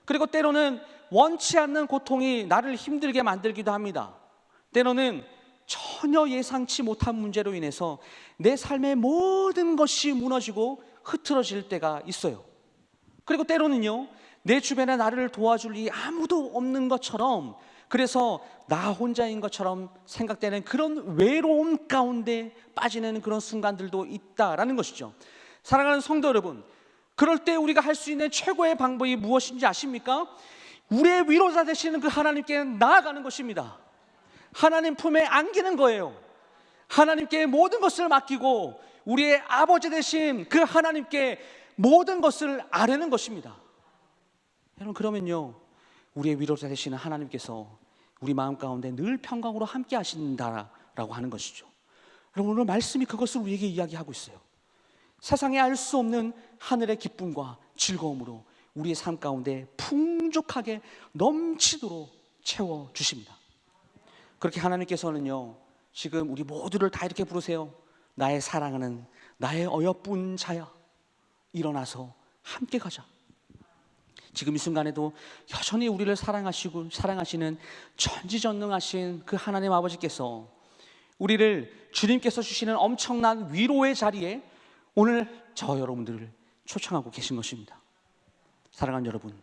그리고 때로는 원치 않는 고통이 나를 힘들게 만들기도 합니다. 때로는 전혀 예상치 못한 문제로 인해서 내 삶의 모든 것이 무너지고 흐트러질 때가 있어요. 그리고 때로는요, 내 주변에 나를 도와줄 이 아무도 없는 것처럼, 그래서 나 혼자인 것처럼 생각되는 그런 외로움 가운데 빠지는 그런 순간들도 있다라는 것이죠. 사랑하는 성도 여러분, 그럴 때 우리가 할 수 있는 최고의 방법이 무엇인지 아십니까? 우리의 위로자 되시는 그 하나님께 나아가는 것입니다. 하나님 품에 안기는 거예요. 하나님께 모든 것을 맡기고 우리의 아버지 되신 그 하나님께 모든 것을 아뢰는 것입니다. 여러분, 그러면요, 우리의 위로자 되시는 하나님께서 우리 마음 가운데 늘 평강으로 함께 하신다라고 하는 것이죠. 여러분, 오늘 말씀이 그것을 우리에게 이야기하고 있어요. 세상에 알 수 없는 하늘의 기쁨과 즐거움으로 우리의 삶 가운데 풍족하게 넘치도록 채워주십니다. 그렇게 하나님께서는요, 지금 우리 모두를 다 이렇게 부르세요. 나의 사랑하는 나의 어여쁜 자야, 일어나서 함께 가자. 지금 이 순간에도 여전히 우리를 사랑하시는 전지전능하신 그 하나님 아버지께서 우리를 주님께서 주시는 엄청난 위로의 자리에 오늘 저 여러분들을 초청하고 계신 것입니다. 사랑하는 여러분,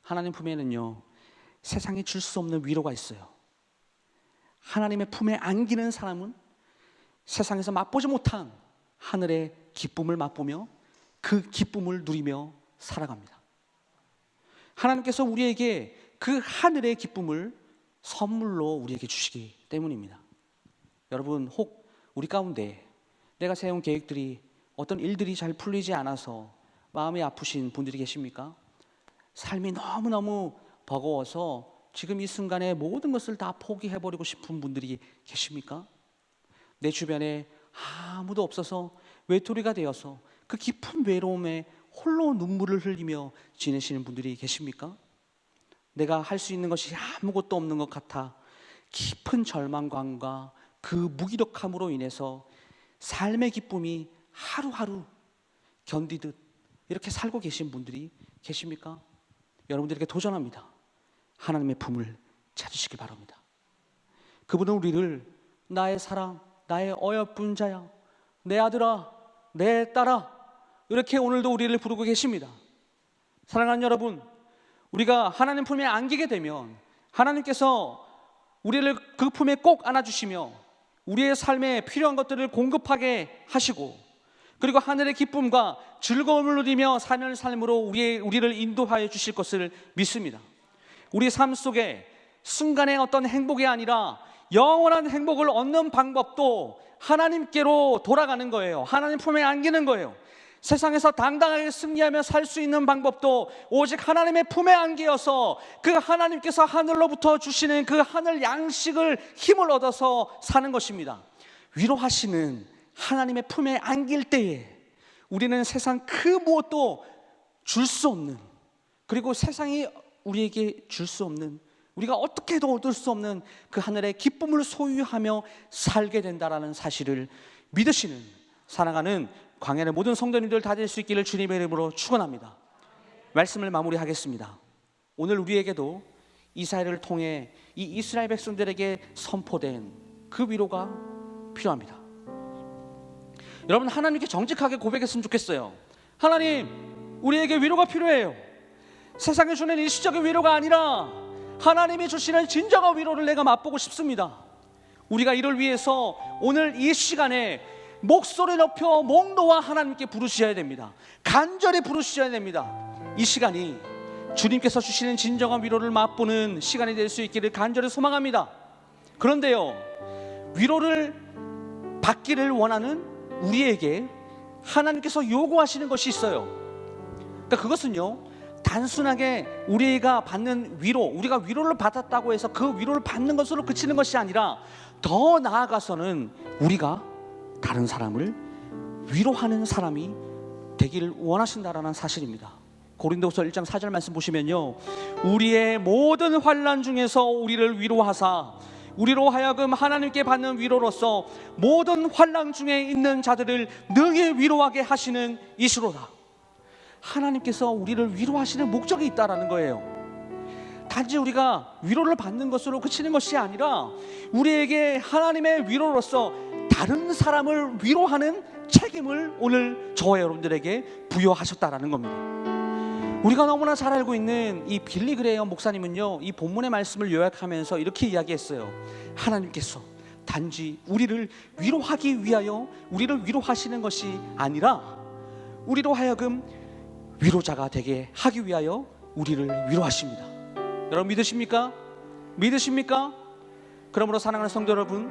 하나님 품에는요, 세상에 줄 수 없는 위로가 있어요. 하나님의 품에 안기는 사람은 세상에서 맛보지 못한 하늘의 기쁨을 맛보며 그 기쁨을 누리며 살아갑니다. 하나님께서 우리에게 그 하늘의 기쁨을 선물로 우리에게 주시기 때문입니다. 여러분, 혹 우리 가운데 내가 세운 계획들이 어떤 일들이 잘 풀리지 않아서 마음이 아프신 분들이 계십니까? 삶이 너무너무 버거워서 지금 이 순간에 모든 것을 다 포기해버리고 싶은 분들이 계십니까? 내 주변에 아무도 없어서 외톨이가 되어서 그 깊은 외로움에 홀로 눈물을 흘리며 지내시는 분들이 계십니까? 내가 할 수 있는 것이 아무것도 없는 것 같아 깊은 절망감과 그 무기력함으로 인해서 삶의 기쁨이 하루하루 견디듯 이렇게 살고 계신 분들이 계십니까? 여러분들에게 도전합니다. 하나님의 품을 찾으시기 바랍니다. 그분은 우리를 나의 사랑, 나의 어여쁜 자야, 내 아들아, 내 딸아, 이렇게 오늘도 우리를 부르고 계십니다. 사랑하는 여러분, 우리가 하나님 품에 안기게 되면 하나님께서 우리를 그 품에 꼭 안아주시며 우리의 삶에 필요한 것들을 공급하게 하시고, 그리고 하늘의 기쁨과 즐거움을 누리며 사는 삶으로 우리를 인도하여 주실 것을 믿습니다. 우리 삶 속에 순간의 어떤 행복이 아니라 영원한 행복을 얻는 방법도 하나님께로 돌아가는 거예요. 하나님 품에 안기는 거예요. 세상에서 당당하게 승리하며 살 수 있는 방법도 오직 하나님의 품에 안기어서 그 하나님께서 하늘로부터 주시는 그 하늘 양식을 힘을 얻어서 사는 것입니다. 위로하시는 하나님의 품에 안길 때에 우리는 세상 그 무엇도 줄 수 없는, 그리고 세상이 우리에게 줄 수 없는, 우리가 어떻게 해도 얻을 수 없는 그 하늘의 기쁨을 소유하며 살게 된다라는 사실을 믿으시는 사랑하는 광야의 모든 성도님들 다 될 수 있기를 주님의 이름으로 축원합니다. 말씀을 마무리하겠습니다. 오늘 우리에게도 이사야를 통해 이 이스라엘 백성들에게 선포된 그 위로가 필요합니다. 여러분, 하나님께 정직하게 고백했으면 좋겠어요. 하나님, 우리에게 위로가 필요해요. 세상에 주는 일시적인 위로가 아니라 하나님이 주시는 진정한 위로를 내가 맛보고 싶습니다. 우리가 이를 위해서 오늘 이 시간에 목소리 높여 목놓아 하나님께 부르셔야 됩니다. 간절히 부르셔야 됩니다. 이 시간이 주님께서 주시는 진정한 위로를 맛보는 시간이 될 수 있기를 간절히 소망합니다. 그런데요, 위로를 받기를 원하는 우리에게 하나님께서 요구하시는 것이 있어요. 그러니까 그것은요, 단순하게 우리가 받는 위로, 우리가 위로를 받았다고 해서 그 위로를 받는 것으로 그치는 것이 아니라 더 나아가서는 우리가 다른 사람을 위로하는 사람이 되기를 원하신다라는 사실입니다. 고린도후서 1장 4절 말씀 보시면요, 우리의 모든 환난 중에서 우리를 위로하사 우리로 하여금 하나님께 받는 위로로서 모든 환난 중에 있는 자들을 능히 위로하게 하시는 이시로다. 하나님께서 우리를 위로하시는 목적이 있다라는 거예요. 단지 우리가 위로를 받는 것으로 그치는 것이 아니라 우리에게 하나님의 위로로서 다른 사람을 위로하는 책임을 오늘 저와 여러분들에게 부여하셨다라는 겁니다. 우리가 너무나 잘 알고 있는 이 빌리 그레이엄 목사님은요, 이 본문의 말씀을 요약하면서 이렇게 이야기했어요. 하나님께서 단지 우리를 위로하기 위하여 우리를 위로하시는 것이 아니라 우리로 하여금 위로자가 되게 하기 위하여 우리를 위로하십니다. 여러분 믿으십니까? 믿으십니까? 그러므로 사랑하는 성도 여러분,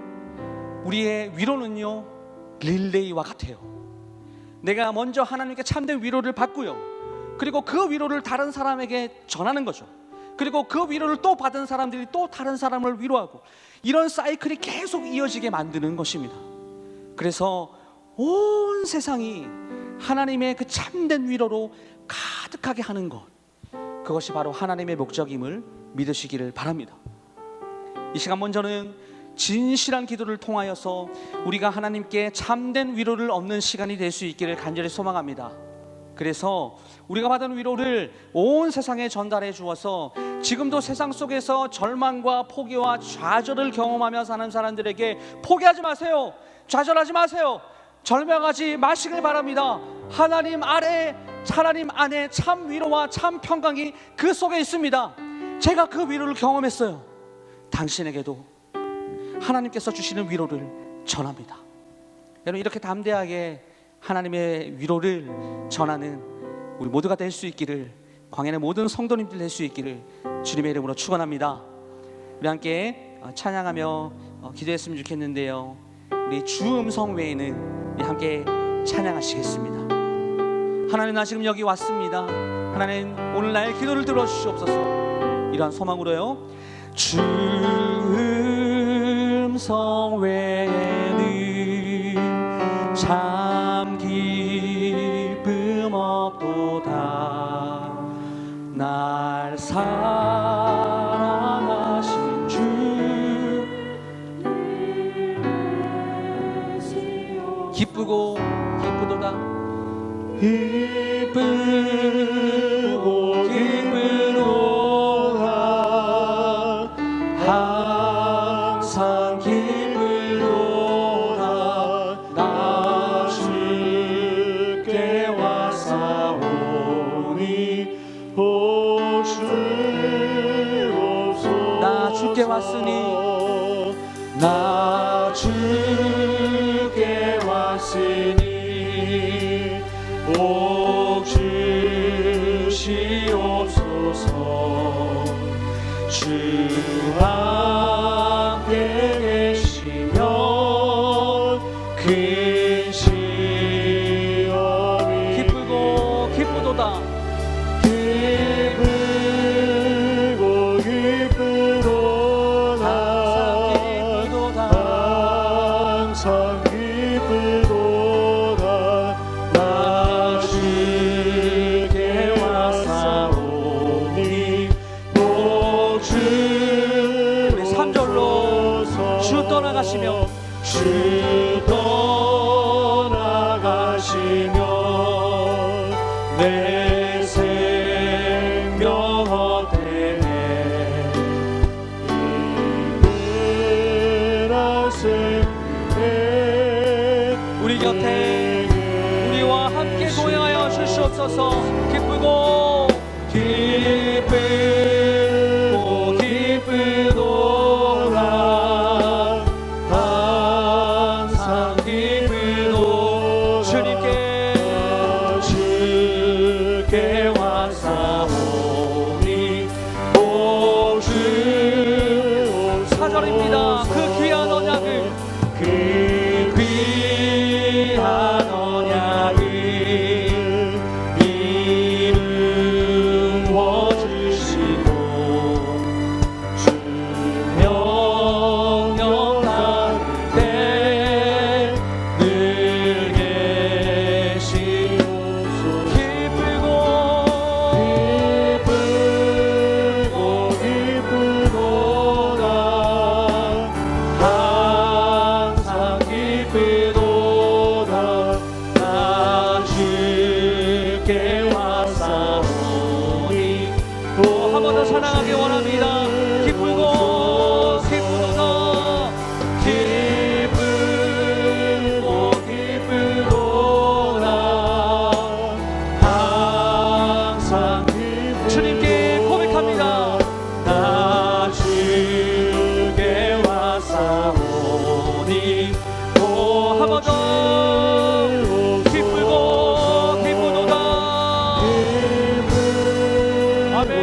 우리의 위로는요, 릴레이와 같아요. 내가 먼저 하나님께 참된 위로를 받고요, 그리고 그 위로를 다른 사람에게 전하는 거죠. 그리고 그 위로를 또 받은 사람들이 또 다른 사람을 위로하고, 이런 사이클이 계속 이어지게 만드는 것입니다. 그래서 온 세상이 하나님의 그 참된 위로로 가득하게 하는 것, 그것이 바로 하나님의 목적임을 믿으시기를 바랍니다. 이 시간 먼저는 진실한 기도를 통하여서 우리가 하나님께 참된 위로를 얻는 시간이 될 수 있기를 간절히 소망합니다. 그래서 우리가 받은 위로를 온 세상에 전달해 주어서 지금도 세상 속에서 절망과 포기와 좌절을 경험하며 사는 사람들에게 포기하지 마세요, 좌절하지 마세요, 절망하지 마시길 바랍니다. 하나님 안에 참 위로와 참 평강이 그 속에 있습니다. 제가 그 위로를 경험했어요. 당신에게도 하나님께서 주시는 위로를 전합니다. 여러분, 이렇게 담대하게 하나님의 위로를 전하는 우리 모두가 될 수 있기를, 광야의 모든 성도님들 될 수 있기를 주님의 이름으로 축원합니다. 우리 함께 찬양하며 기도했으면 좋겠는데요, 우리 주 음성 외에는 우리 함께 찬양하시겠습니다. 하나님, 나 지금 여기 왔습니다. 하나님, 오늘 나의 기도를 들어주시옵소서. 이러한 소망으로요, 주 음성 외에는 참 기쁨 없도다. 날 사랑하신 주 기쁘고 기쁘도다. 기쁘고 기쁘도다. 항상 기쁘도다. 나 주께 왔사오니 보시옵소서. 나 주께 왔으니, 나 주께 왔으니 복 주시옵소서. 주 함께 계시면 큰 시험이 기쁘고 기쁘도다. 기쁘고 기쁘도다. 항상 기쁘도다. 나 우리 3절로 주 떠나가시며 주 떠나가시며 내 생명 헛되네 이끌하시네 우리 곁에 우리와 함께 동행하여 주시옵소서. 기쁘고 기쁘도다 항상 기쁘도 주께 와사오니 오주 4절입니다. 그 귀한 언약을 그 귀한 언약을 이루어 주시고 주 명령할 때 늘 계시옵소서 기쁘도다 항상 기쁘도다 나 주께 와사오니 한 번 더 찬양하기 원합니다. 기쁘고 기쁘도다. 기쁘도다 항상 기쁘도다 주님께 고백합니다. 나 주께 와사오니 한 번 더 기쁘고 기쁘도다. 아멘.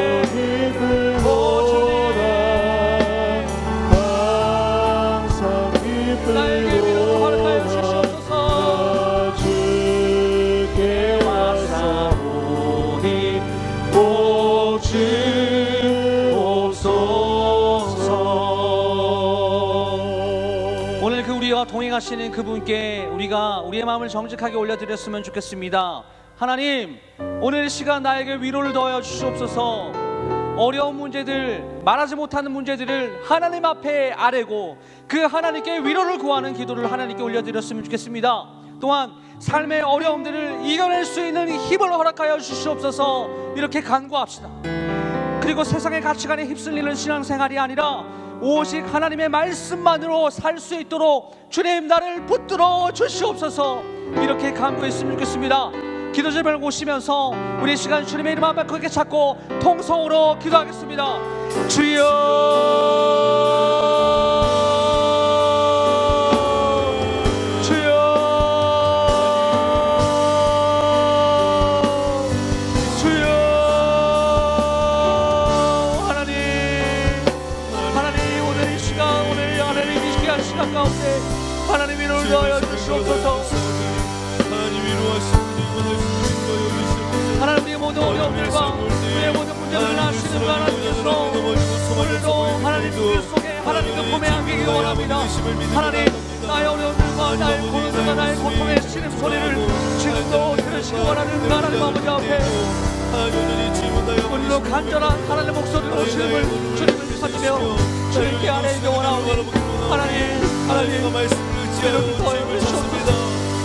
오 주님 나에게 위로를 허락하여 주시옵소서. 주께 와사오니 오주옵소서. 오늘 그 우리와 동행하시는 그분께 우리가 우리의 마음을 정직하게 올려드렸으면 좋겠습니다. 하나님, 오늘 이 시간 나에게 위로를 더하여 주시옵소서. 어려운 문제들, 말하지 못하는 문제들을 하나님 앞에 아뢰고 그 하나님께 위로를 구하는 기도를 하나님께 올려드렸으면 좋겠습니다. 또한 삶의 어려움들을 이겨낼 수 있는 힘을 허락하여 주시옵소서. 이렇게 간구합시다. 그리고 세상의 가치관에 휩쓸리는 신앙생활이 아니라 오직 하나님의 말씀만으로 살 수 있도록 주님 나를 붙들어 주시옵소서. 이렇게 간구했으면 좋겠습니다. 기도 제발 오시면서 우리 시간 주님의 이름 한번 크게 찾고 통성으로 기도하겠습니다. 주여, 주여, 주여. 하나님 오늘 이 시간 오늘 하나님 이 귀한 시간 가운데 하나님 위로를 더하여 주시옵소서. 하나님 우리의 모든 어려움들과 우리의 모든 문제를 아시는 하나님께서 오늘도 하나님 그 속에 하나님의 품에 안기기 원합니다. 하나님 나의 어려움들과 나의 고통과 나의 고통의 신음소리를 지금도 들으시기 원하는 하나님 아버지 앞에 오늘도 간절한 하나님의 목소리로 주님을 찾으며 주님께 아뢰기 원하오니 하나님 위로를 더하여 주시옵소서.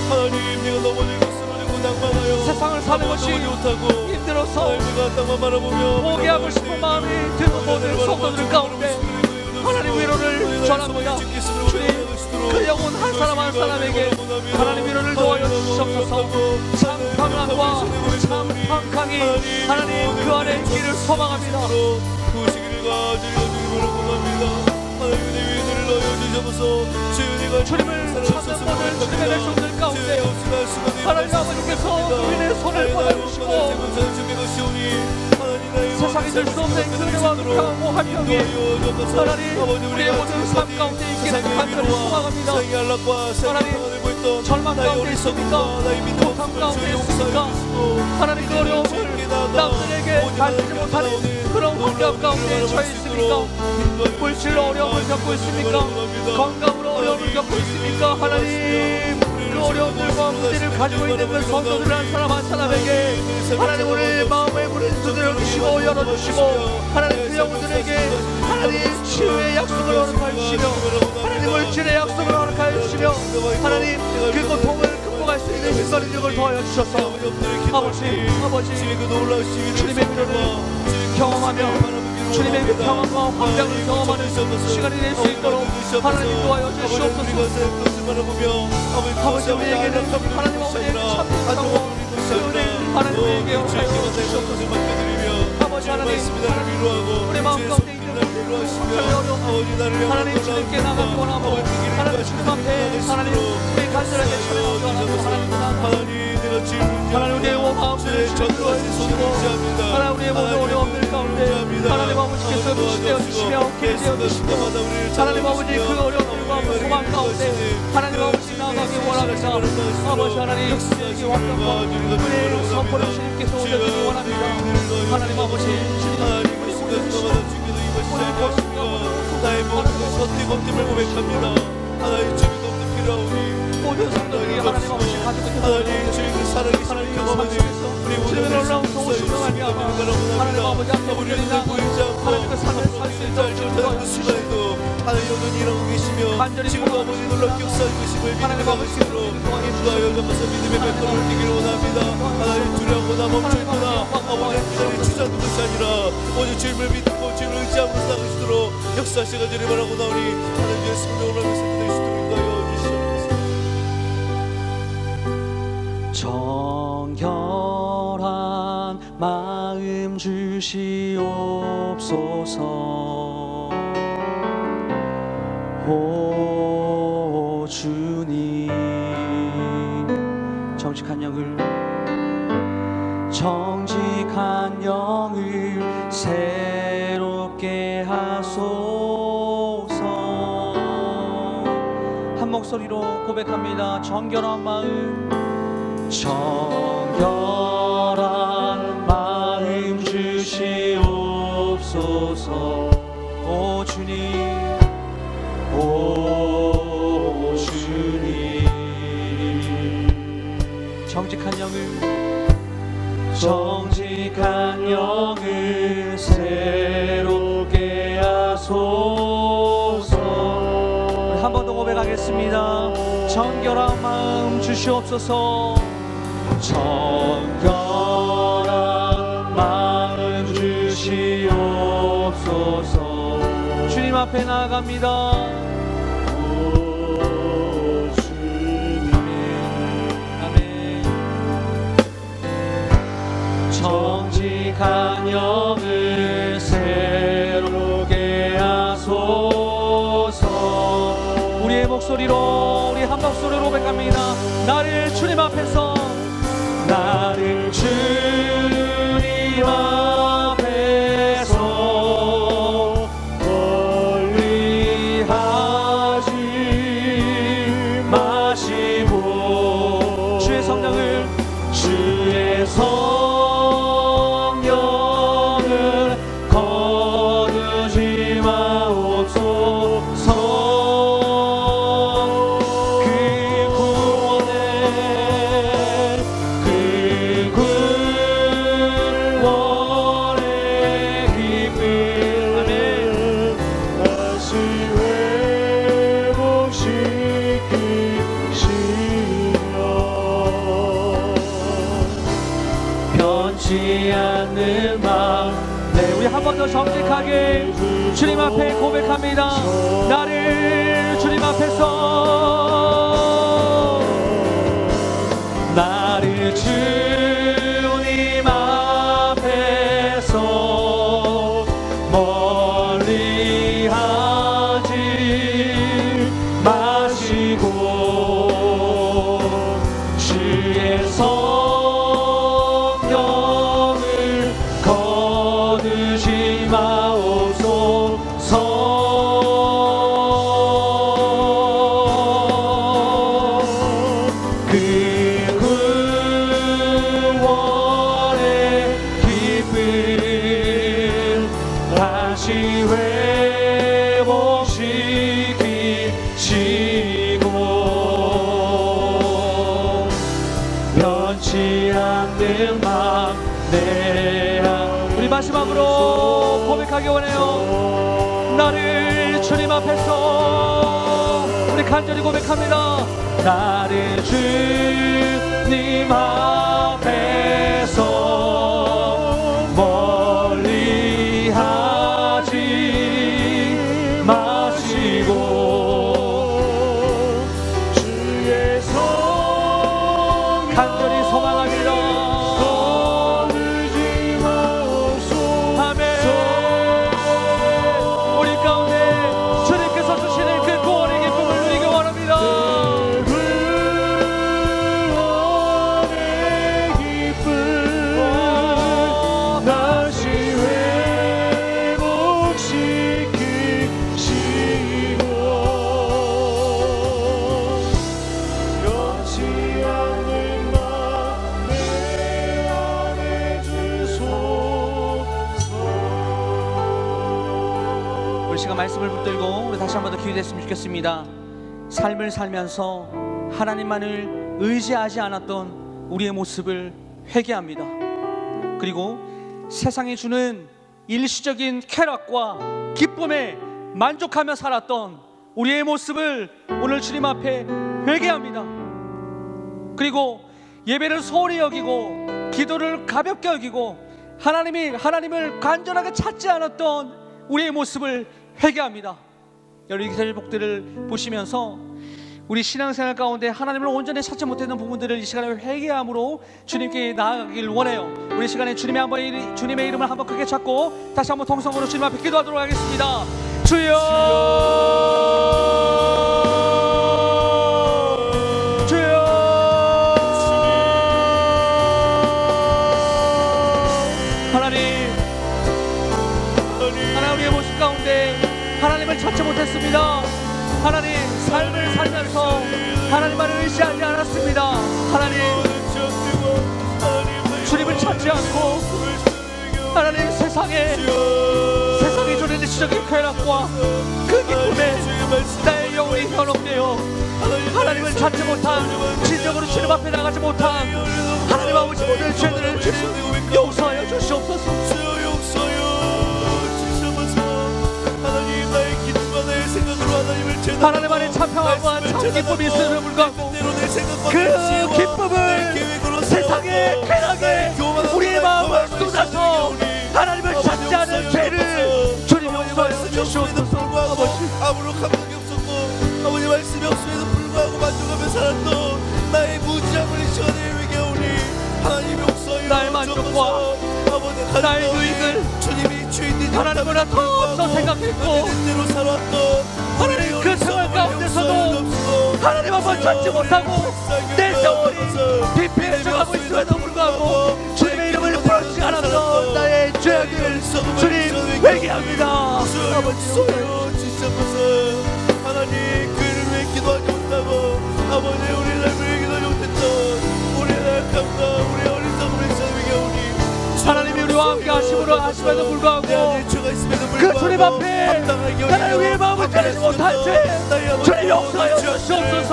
하나님 내가 넘어지고 쓰러지고 낭망하여 세상을 사는 것이 힘들어서 포기하고 싶은 마음이 드는 모든 성도들 가운데 하나님 위로를 전합니다. 주님 그 영혼 한 사람 한 사람에게 하나님 위로를 도와여 주시옵소서. 참 평안과 참 평강이 하나님 그 안에 길을 소망합니다. 주님을 찾는 모든 주님의 백성들 가운데 하나님 아버지께서 우리의 손을 뻗어주시고 세상이 들 수 없는 그대와 극하고 환경에 하나님 우리의 모든 삶 가운데 있기를 간절히 소망합니다. 하나님 절망 가운데 있습니까? 고통 가운데 있습니까? 하나님 그 어려움을 남들에게 가지지 못하는 그런 환경 가운데 처해 있습니까? 물질로 어려움을 겪고 있습니까? 건강으로 어려움을 겪고 있습니까? 하나님 그 어려움들과 문제를 가지고 있는 그 성도들 한 사람 한 사람에게 하나님 오늘 마음의 문을 두드려주시고 열어주시고 하나님 그 영혼들에게 하나님 치유의 약속을 허락하여 주시며 하나님 물질의 약속을 허락하여 주시며 하나님 그 고통을 극복할 수 있는 힘과 능력을 더하여 주셔서 아버지 주님의 위로를 경험하며 주님의 그 평안과 환경을 경험하는 시간이 될 수 있도록 하나님 도와여 주시옵소서. 아버지 우리에게는 하나님 아버지의 참 평안과 은혜를 하나님에게 허락하여 주시옵소서. 아버지 하나님 우리 마음 가운데 있는 어려움 하나님 주님께 나가기 원하고 하나님 주님 앞에 하나님 우리 간절하게 찬양하기 원하고 하나님 나아가 하나님 우리의 마음을 주님으로 해주시고 하나님 우리의 모든 어려움들 가운데 하나님 아버지께서 무시되어 주시며 기대어 주시며 하나님 아버지 그 어려움들과 그 소망 가운데 하나님 아버지 나아가기 원합니다. 아버지 하나님 이 완벽과 은혜의 선포를 주님께서 올려주기 원합니다. 하나님 아버지 주님 우리 모든 나의 모든 헛되감됨을 고백합니다. 하나님 주님 없는 필요하오니 모든 성도들이 하나님 아버지 가족들 하나님 주님의 살아계심을 경험하니 우리 주님의 놀라운 도우심을 말미암아 하나님 아버지 앞에 우리를 나아가 하나님 그 삶을 살 수 있도록 주님과 순간에도 하나님 여전히 일하고 계시며 지금 아버지 놀랍게 역사하고 계심을 하나님 아버지 인도하여 주셔서 믿음의 백걸을 뛰기를 원합니다. 하나님 두려워하거나 멈춰있거나 아버지 기다리 주저하는 것이 아니라 오직 주님을 믿고 주님을 의지함으로 나가시도록 역사하시가 되리 바라고 나오니 하나님 예수님의 오라고 생각될 수 있도록 인도하여 주시옵소서. 정결한 마음 주시옵소서. 오 주님 정직한 영을 새롭게 하소서. 한 목소리로 고백합니다. 정결한 마음 주시옵소서. 오 주님 정직한 영을 새롭게 하소서. 우리 한 번 더 고백하겠습니다. 정결한 마음 주시옵소서. 정결한 마음 주시옵소서. 주님 앞에 나아갑니다. 정직한 영을 새롭게 하소서. 우리의 목소리로 우리 한 목소리로 고백합니다. 나를 주님 앞에서 멀리 하지 마시고 주의 성령을 거두지 마옵소서. 않는 마음. 네, 우리 한 번 더 정직하게 주님 앞에 고백합니다. 나를 주님 앞에서 나를 주님 앞에서 멀리 하지 마시고 주의 거두지 마옵소서. 그 우리 마지막으로 고백하기 원해요. 나를 주님 앞에서 우리 간절히 고백합니다. 나를 주님 앞에서 멀리 하지 마시고 주의 성 간절히 소망합니다. 거두지 마옵소서. 아멘. 우리 가운데 주님께서 주시는 그 구원의 기쁨을 누리기 원합니다. 구원의 기쁨 다시 회복시키시고 변치 않는 맘 내 안에 주소서. 우리 시간 말씀을 붙들고 우리 다시 한 번 더 기도했으면 좋겠습니다. 삶을 살면서 하나님만을 의지하지 않았던 우리의 모습을 회개합니다. 그리고 세상이 주는 일시적인 쾌락과 기쁨에 만족하며 살았던 우리의 모습을 오늘 주님 앞에 회개합니다. 그리고 예배를 소홀히 여기고 기도를 가볍게 여기고 하나님을 간절하게 찾지 않았던 우리의 모습을 회개합니다. 여러분, 이 기사복들을 보시면서 우리 신앙생활 가운데 하나님을 온전히 찾지 못했던 부분들을 이 시간에 회개함으로 주님께 나아가길 원해요. 우리 시간에 주님의 이름을 한번 크게 찾고 다시 한번 통성으로 주님 앞에 기도하도록 하겠습니다. 주여, 주여. 하나님, 우리의 모습 가운데 하나님을 찾지 못했습니다. 하나님, 삶을 살면서 하나님만을 의지하지 않았습니다. 하나님, 주님을 찾지 않고 하나님 세상에 주는 일시적인 쾌락과 그 기쁨에 나의 영혼이 현혹되어 하나님을 찾지 못한, 진정으로 주님 앞에 나가지 못한 하나님 아버지 모든 죄들을 주님 용서하여 주시옵소서. 하나님 안에 참 평안과 참 기쁨이 있음에도 불구하고 그 기쁨을 세상의 쾌락에 우리의 마음을 쏟아서 하나님을 찾지 않은 죄를 주님 용서하여 주시옵소서. 아무런 감동이 없었고 아버지 말씀이 없음에도 불구하고 만족하며 살았던 나의 무지함을 이 시간에 회개하오니 하나님 용서하여 나의 만족과 나의 유익을 주님이 주인이 하나님보다 더 없어 생각했고 하나님 그 생활 가운데서도 하나님 한번 찾지 못하고 내 영혼이 비필해져가고 있음에도 불구하고 주님의 이름을 부르지 않았던 나의 죄악을 주님 회개합니다. 아버지 주시옵소서. 하나님 그 이름 왜 기도하지 못하고 아버지 우리 삶을 기도하지 못했던 우리의 나약함과 우리의 어리석음을 회개하오니 하나님이 우리와 함께 하심에도 불구하고 그 주님 앞에 하나님 우리의 마음을 가리지 못한 죄 주님 용서하여 주시옵소서.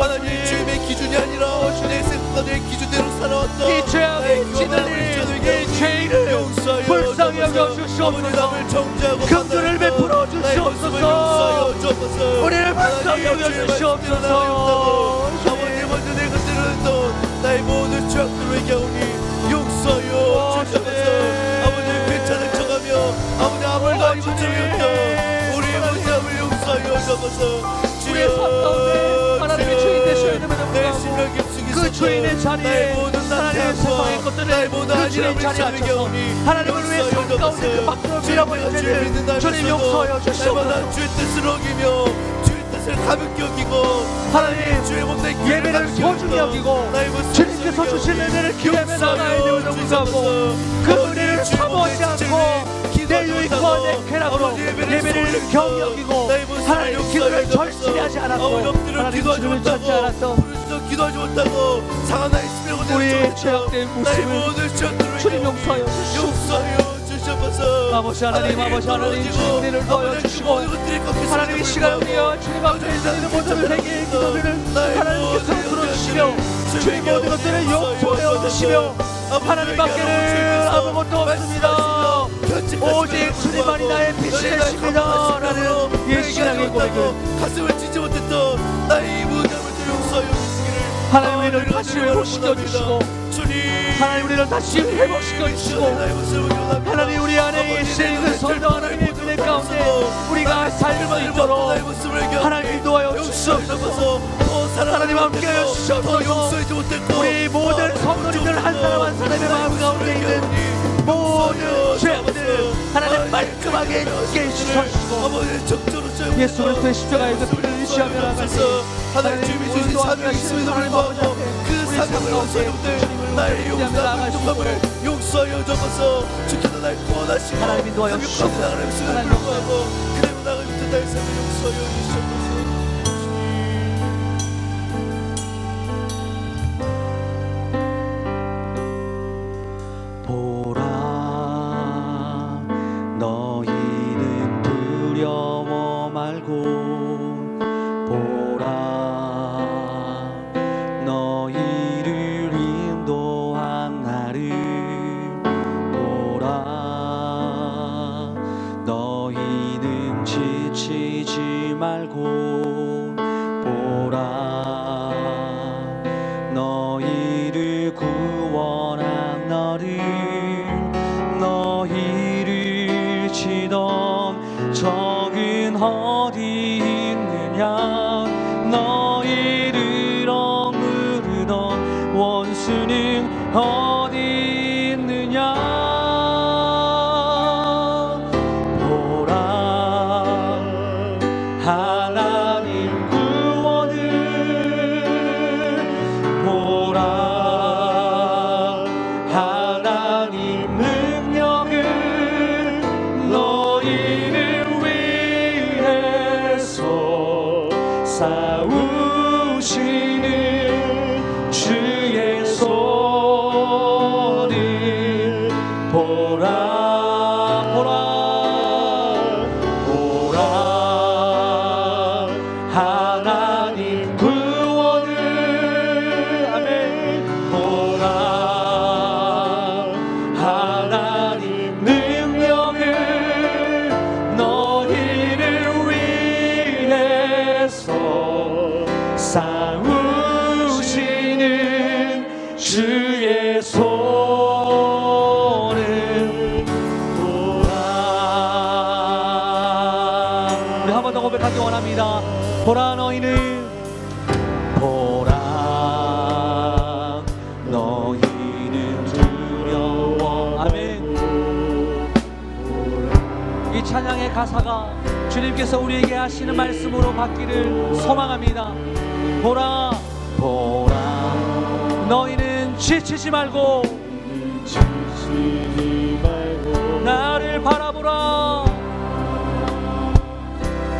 하나님 주님의 기준이 아니라 내 생각의 기준대로 살아왔던 이 죄악의 찌들린 이 죄인을 불쌍히 여겨 주시옵소서. 긍휼을 베풀어 주시옵소서. 우리를 불쌍히 여겨 주시옵소서. 아버지 먼저 내 것들을 했던 나의 모든 죄악들을 회개하오니 용서하여 주시옵소서. 아버지 괜찮은 척하며 아버지 아무도 아닌 것처럼 했던 우리의 무지함을 용서하여 주옵소서. 우리의 삶 가운데 하나님의 주인 되시는 그 주인의 자리에 하나님의 세상의 것들을 그 주인의 자리에 앉혀서 하나님을 위해 삶 가운데 그 밖으로 밀어버린 죄를 주님 용서하여 주시옵소서. 주의 뜻을 어기며 주의 뜻을 가볍게 여기고 하나님 예배를 소중히 여기고 주님께서 주신 은혜를 기대하며 나아가야 되는 불구하고 그 은혜를 사모하지 않고 내 유익과 내 쾌락으로 예배를 경히 여기고 하나님 기도를 절실히 하지 않았고 하나님 주님을 찾지 않았던 기도하지 못하고 상하나 있으며 우리의 죄악된 모습을 주님 용서하여 주시옵소서. 아버지 하나님 주님 은혜를 더하여 주시고 하나님 이 시간 우리와 주님 앞에 있는 모든 회개의 기도들을 하나님께서 들어주시며 주의 모든 것들을 용서하여 주시며 하나님밖에는 아무것도 없습니다. 오직 주님만이 나의 빛이 되십니다. 라는 예신앙의 고백을 가슴을 찢지 못했던 나의 이 무덤을 용서하여 주시기를 하나님 우리를 다시 회복시켜 주시고 하나님 우리를 다시 회복시켜 주시고 하나님 우리 안에 계신 그 성령 하나님의 은혜 가운데 우리가 살 수 있도록 하나님 인도하여 주시옵소서. 하나님 함께하여 주시옵소서. 우리 모든 성도님들 한 사람 한 사람의 마음 가운데 있는 모든 죄악들 하나님 말끔하게 잊게 해주시고 예수 그리스도의 십자가의 그 피를 의지하며 나가시 하나님 주님이 주신 사명이 있음에도 불구하고 그 사명을 원수님들 나의 용서함을 통함을 용서하여 주옵소서. 주께서 날 구원하시고 하나님 인도하여 주옵소서. 하나님 수를 불구하고 그대로 나가면서 나의 삶을 용서하여 주옵소서. 보라 너희는 두려워 말고 보라 너희를 인도한 나를 보라 너희는 지치지 말고 보라 너희를 구원한 너를 너희를 치던 적은 어디 있느냐 너희를 억누르던 원수는 어디 있느냐 보라 하나님 구원을 보라 하나님 능력을 너희를 위해서 싸우시는 주의 손을 보라 보라 보라 하나님 구원을 아멘 보라 하나님 능력을 너희를 위해서 싸우시는 주의 손을 보라. 우리 한 번 더 고백하기 원합니다. 보라 너희는 보라 너희는 두려워 아멘. 이 찬양의 가사가 주님께서 우리에게 하시는 말씀으로 받기를 소망합니다. 보라 보라 너희는 지치지 말고 나를 바라보라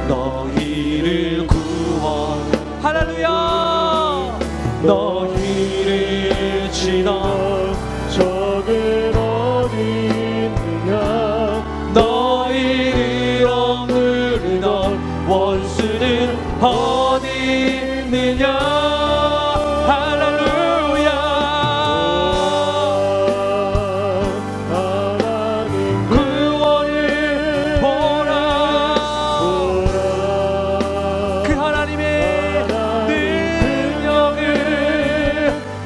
너희를 구원 할렐루야 너희를 치던 적은 어디 있느냐 너희를 억누르던 원수는 어디 있느냐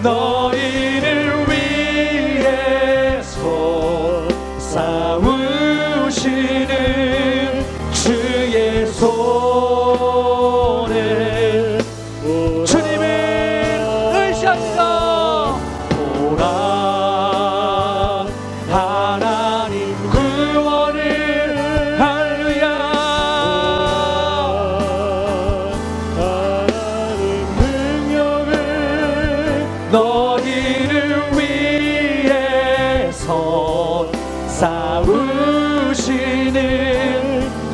너희를 위해서 싸우시는 주의 손을 주님을 의지합니다. 보라 하나님 구원을 할렐루야 하나님 능력을 너희를 위해서 싸우시는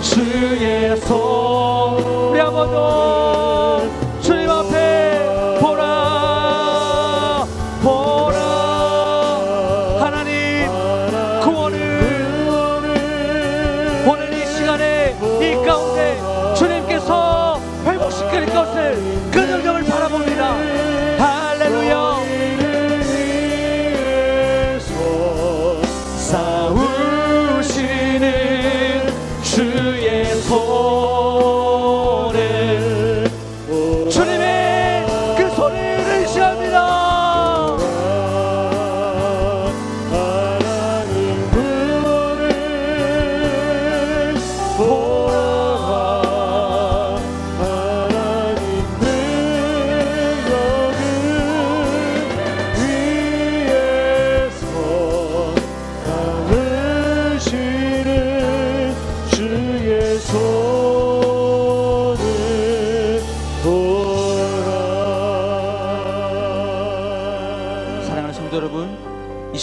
주의 손 우리 한 번 더 주님 앞에 보라 보라 하나님 구원을 오늘 이 시간에 이 가운데 주님께서 회복시킬 것을 그 능력을 바라봅니다. 할렐루야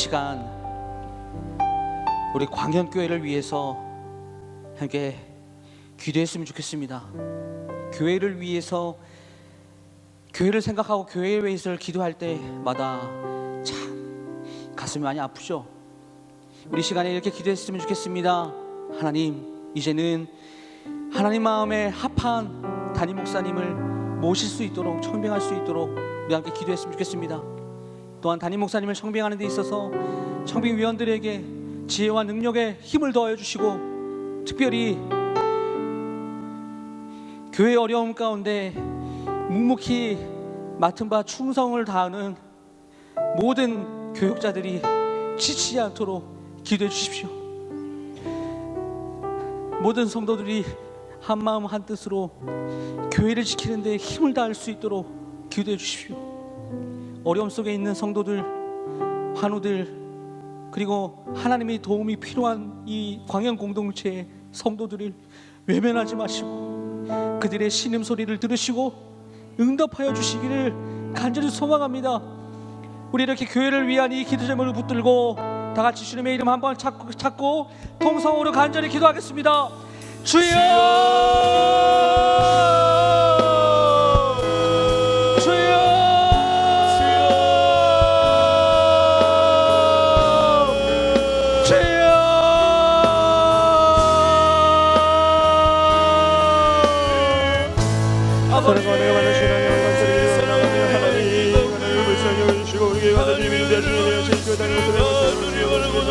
시간 우리 광현교회를 위해서 함께 기도했으면 좋겠습니다. 교회를 위해서, 교회를 생각하고 교회에 위해서 기도할 때마다 참 가슴이 많이 아프죠. 우리 시간에 이렇게 기도했으면 좋겠습니다. 하나님, 이제는 하나님 마음에 합한 담임 목사님을 모실 수 있도록, 청빙할 수 있도록 우리 함께 기도했으면 좋겠습니다. 또한 담임 목사님을 청빙하는 데 있어서 청빙위원들에게 지혜와 능력에 힘을 더하여 주시고, 특별히 교회의 어려움 가운데 묵묵히 맡은 바 충성을 다하는 모든 교육자들이 지치지 않도록 기도해 주십시오. 모든 성도들이 한마음 한뜻으로 교회를 지키는 데 힘을 다할 수 있도록 기도해 주십시오. 어려움 속에 있는 성도들, 환우들, 그리고 하나님의 도움이 필요한 이 광양 공동체의 성도들을 외면하지 마시고 그들의 신음소리를 들으시고 응답하여 주시기를 간절히 소망합니다. 우리 이렇게 교회를 위한 이 기도 제목을 붙들고 다 같이 주님의 이름 한번 찾고 통성으로 간절히 기도하겠습니다. 주여! 주여! 주여! 사랑과 내가 만나신 하나님 감사드립니다. 사랑하는 하나님, 하나님을 불쌍히 여기시고 우리에게 하나님의 위대하신 은혜와 진리와 다른 것을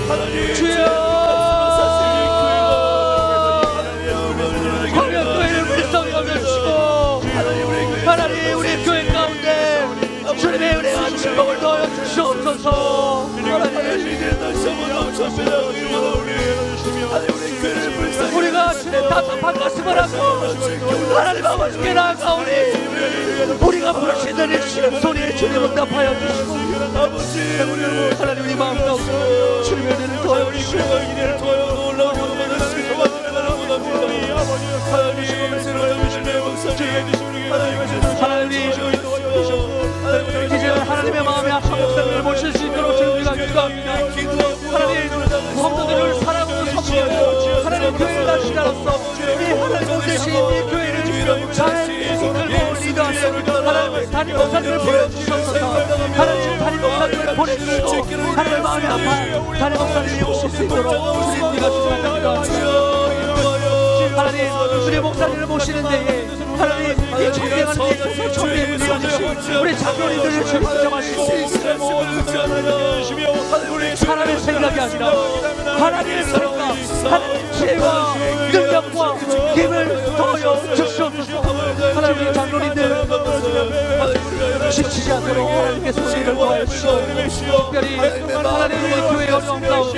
하나님 주여! 광야교회를 불쌍히 여겨주시고 하나님, 우리 교회 가운데 주님의 은혜와 축복을 더하여 주시옵소서. 우리가 주의 답답한 가슴을 하고 하나님 아버지께 나아가오니 우리가 부르시는 이 신음소리에 주님 응답하여 주시고 하나님, 우리 마음 가운데 주님의 은혜를 더하여 주시고 하나님, 이제 하나님의 마음에 합한 목사님을 모실 수 있도록 주님과 기도합니다. 하나님, 성도들을 사랑하고 섬기고 하나님 교회를 다시자로서 이 하나님 대신 이 교회를 잘 이끌고 리더하는 하나님 담임 목사님을 보여주셔서 하나님 담임 목사님을 보내주시고 하나님 마음에 아파 담임 목사님이 오실 수 있도록 주님과 기도합니다. 하나님, 우리 목사님을 모시는 데에 하나님 이 청빙하는 데 있어서 청빙을 이루어주시고 우리 장로님들을 주님하시고 사람의 생각이 아니라 하나님의 생각, 하나님의 지혜와 능력과 힘을 더하여 주시옵소서. 하나님의 장로님들 지치지 않도록 하나님께 소리를 더하여 주시고 특별히 하나님의 교회 어려움 가운데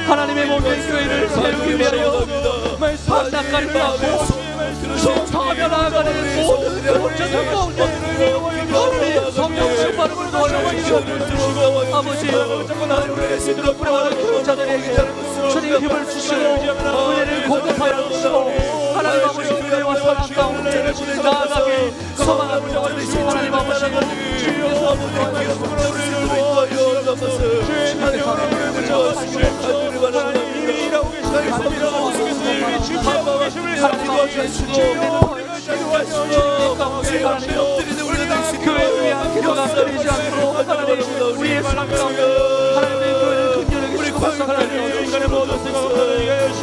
하나님의 모든 교회를 세우기 위하여 밤낮까지 쌓고 성하며 나아가는 모든 교회들 가운데 하나님의 성령 충만함을 도와주시고 아버지, 하나님의 뿌려오는 교육자들에게 주님 힘을 주시고 은혜를 공급하여 주시고 하나님 아버지 은혜와 사랑 가운데 나아가게 소망을 도와주시고 하나님 아버지 주님께서 교회를 위한 기도가 끊이지 않도록 하나님 우리의 삶 가운데 하나님의 교회를 근결하게 주시고 하나님 인간의 모든 생각을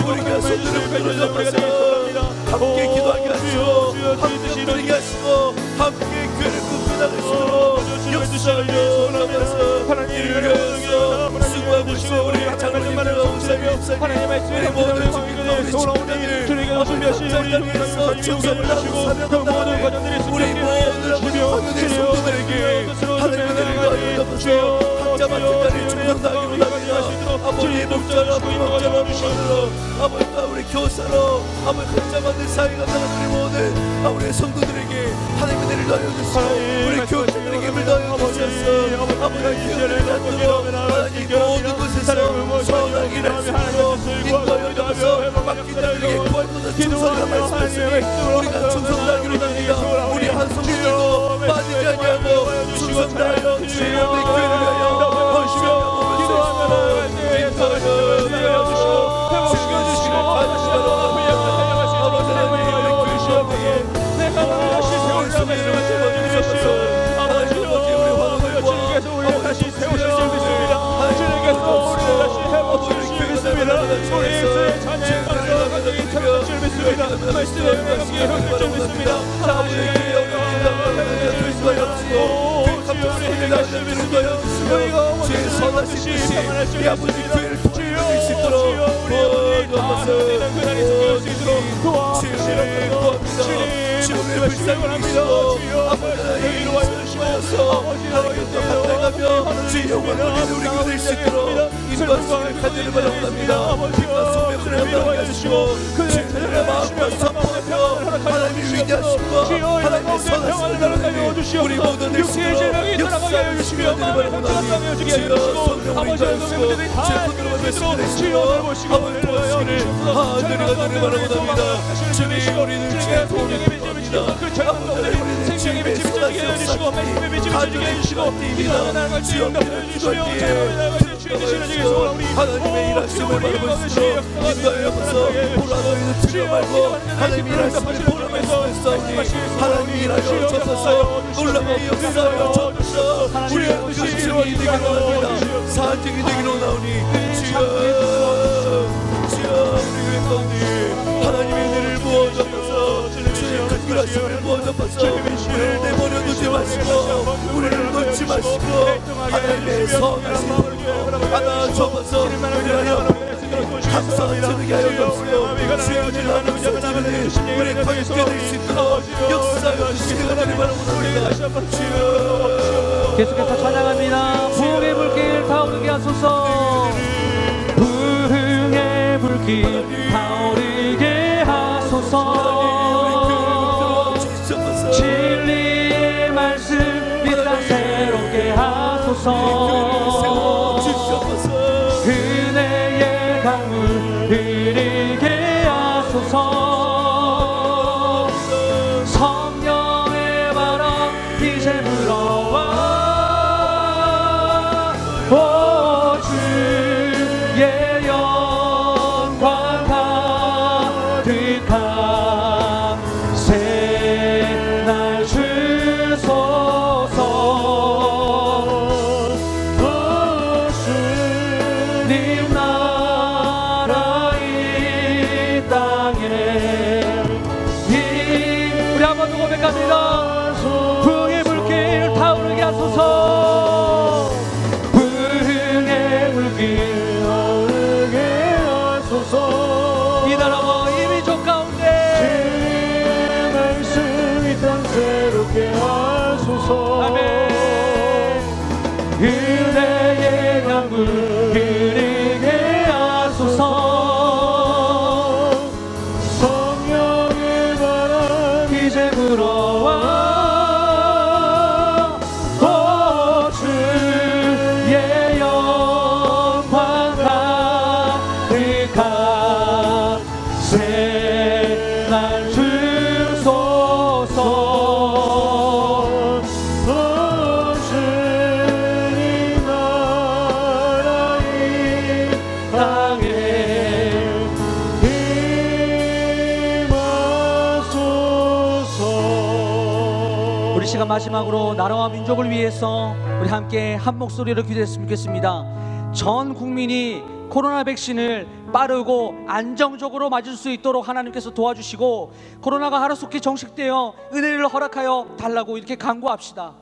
우리가 손들을 빼주시옵소서. 함께 기도하게 하시고 함께 드리게 하시고 함께 교회를 끝나게 하시도록 역사를 소원하면서 하나님을 위하여 수고하고 있는 우리 장로님들과 목사님 하나님 말씀에 모든 주님의 소원하오니 주님께서 준비하신 우리 영상을 충성을 하시고 그 모든 과정들이 우리 모든 성도들에게 하나님의 은혜를 덮으시어 각자 맡은 자리 충성하기로 합니다. 아버지의 목자로 아버지의 주시므로 아버지와 우리 교사로 아버지 각자 맡은 사회가 우리 모든 우리 성도들에게 하나님의 은혜를 더하여 주시고 우리 교사들에게 힘을 더하여 주셔서 아버지의 교회를 갖도록 하나님 모든 곳에서 소원하기를 하시고 인도하여 주셔서 맡긴 자들에게 구할 것은 충성이라 말씀하시니 우리가 충성하기로 합니다. 우리 한 손들도 빠지지 아니하고 충성하여 주의 몸의 교회를 위하여 헌신하며 우리 모든 일심으로 역사를 주시며 주여 성령을 인도하시고 제 분으로 말씀하시고 아버지 도와주시기를 하늘이가 바라봅니다. 주님 우리는 주의 도움을 필요합니다. 아버지 우리는 주님의 손아시 없사옵니 가정의 기도합니다. 주여 우리는 기도할 때에 하나님의 일하심을 바라보시고 인도하여서 보라 너희는 두려워 말고 하나님의 일하심을 보라 말씀하시오니 하나님이 일하여 주소서 놀랍게 역사하여 주소서 우리의 그 증인이 되기로 합니다. 사증이 되기로 나오니 주여 우리 가운데 하나님의 은혜를 부어주셔서 주의 큰 일하심을 부어주셔서 우리를 내버려 두지 마시고 우리를 놓지 마시고 하나님의 선하심을 하나 접어서 우리하여 감사를 드리게 하여 주옵시고 주의 은혜를 하는 자들이 우리의 관계 될 수 있도록 역사하여 주시기를 바랍니다. 주여 계속해서 찬양합니다. 부흥의 불길 타오르게 하소서. 부흥의 불길 타오르게 하소서. 진리의 말씀 이 땅 새롭게 하소서. 은혜의 강물 흐르게 하소서. 성령의 바람 이제 불어와 오 주의 영광 가득한 새날 주소서. 오 주님 나라 이 땅에 우리 한번 더 고백합니다. 부흥의 불길 타오르게 하소서. 부흥의 불길 타오르게 하소서. 이 나라와 이 민족 가운데 주의 말씀 이 땅 새롭게 하소서. 아멘. 은혜의 강물 흐르게 하소서. 성령의 바람 이제 불어와 오 주의 영광 가득한 새날 주소서. 오 주님 나라 이 땅에 임하소서. 우리 시간 마지막으로 나라와 민족을 위해서 우리 함께 한 목소리로 기도했으면 좋겠습니다. 전 국민이 코로나 백신을 빠르고 안정적으로 맞을 수 있도록 하나님께서 도와주시고 코로나가 하루속히 정식되어 은혜를 허락하여 달라고 이렇게 간구합시다.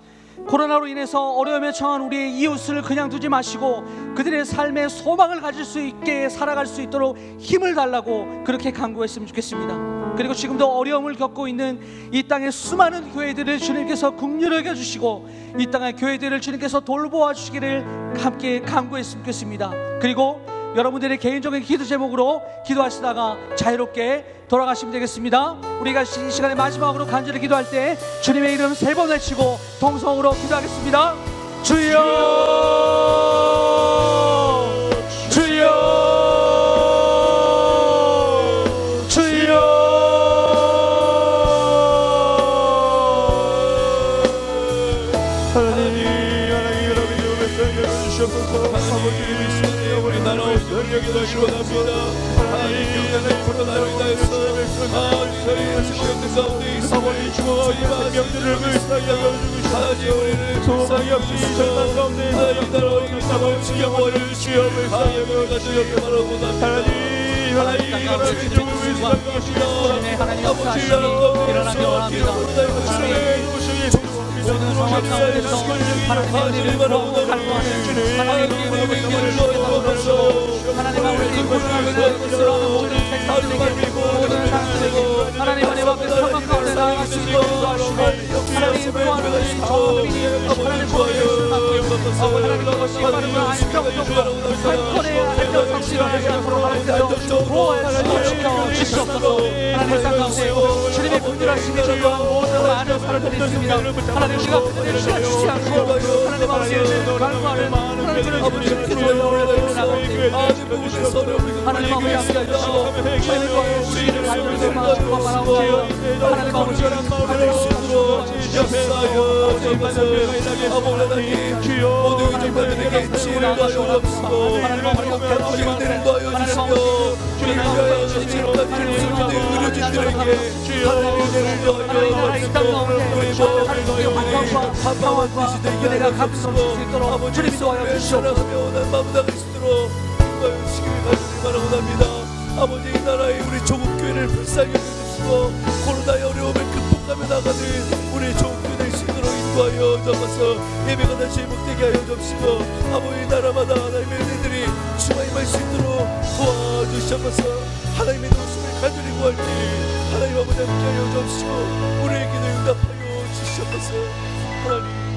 코로나로 인해서 어려움에 처한 우리의 이웃을 그냥 두지 마시고 그들의 삶에 소망을 가질 수 있게 살아갈 수 있도록 힘을 달라고 그렇게 간구했으면 좋겠습니다. 그리고 지금도 어려움을 겪고 있는 이 땅의 수많은 교회들을 주님께서 긍휼히 여겨주시고 이 땅의 교회들을 주님께서 돌보아 주시기를 함께 간구했으면 좋겠습니다. 그리고 여러분들의 개인적인 기도 제목으로 기도하시다가 자유롭게 돌아가시면 되겠습니다. 우리가 이 시간의 마지막으로 간절히 기도할 때 주님의 이름 3번 외치고 동성으로 기도하겠습니다. 주여 주여 아버지 이 시간에 우리 나라 영역이 더 일어납니다. 하나님 경제는 코로나로 인하여서 저희 지금 가운데 있으니 주님의 명들을 불쌍히 하나님 우리를 불쌍히 여기시고 하나님 나라 이상을 지켜버릴 주여 불쌍히 여기시기 바랍니다. 하나님 하나님 주님을 불쌍히 하나님 아버지 역사하시니 일어나게 원합니다. 모든 상황 가운데서 하나님의 구원을 갈구하는 하나님의 우리를 주께서 부르시고 하나님아 우리의 구원을 위해서 모든 백성들에게 모든 사람들에게 하나님 안에 앞에 상황 가운데 나아갈 수 있게 인도하시고 하나님 구원을 정확히 하나님 구원을 받고 하나님 그것이 바르고 안정적으로 한번에 안정성실하게 앞으로 가는 데도 보호해 주시옵소서. 하나님 상 가운데 주님의 분별하심이 주여 모든 많은 사람들이 있습니다. 하나님 우리가 그들을 쉬지 않고 하나님 아버지를 갈구하는 하나님을 하나님 아버지 함께 해주시고 하나님과 주의를 갈구하는 마음과 바라옵시고 하나님 아버지 모든 의정반들에게 지혜를 더하시옵소서. 하나님 더하여주시며 주님을 위하여 지금까지 의료진들에게 하나님을 더하여주시고 한방과 그대가 감수할 수 있도록 주님이 도와주시옵소서. 마무다가 있도록 인도하시기를 간절히 바라옵니다. 아버지 이 나라의 우리 조국교회를 불쌍히 여겨주시고 코로나의 어려움을 극복하며 나가는 우리 조국교회 수 있도록 인도하여 주옵소서. 예배가 다시 회복되게 하여 주옵시고 아버지 나라마다 하나님의 은혜들이 충만히 수 있도록 도와주시옵소서. 하나님의 도우심을 간절히 구할 때 하나님 아버지 함께 하여 주옵시고 우리의 기도 응답하여 주시옵소서. 하나님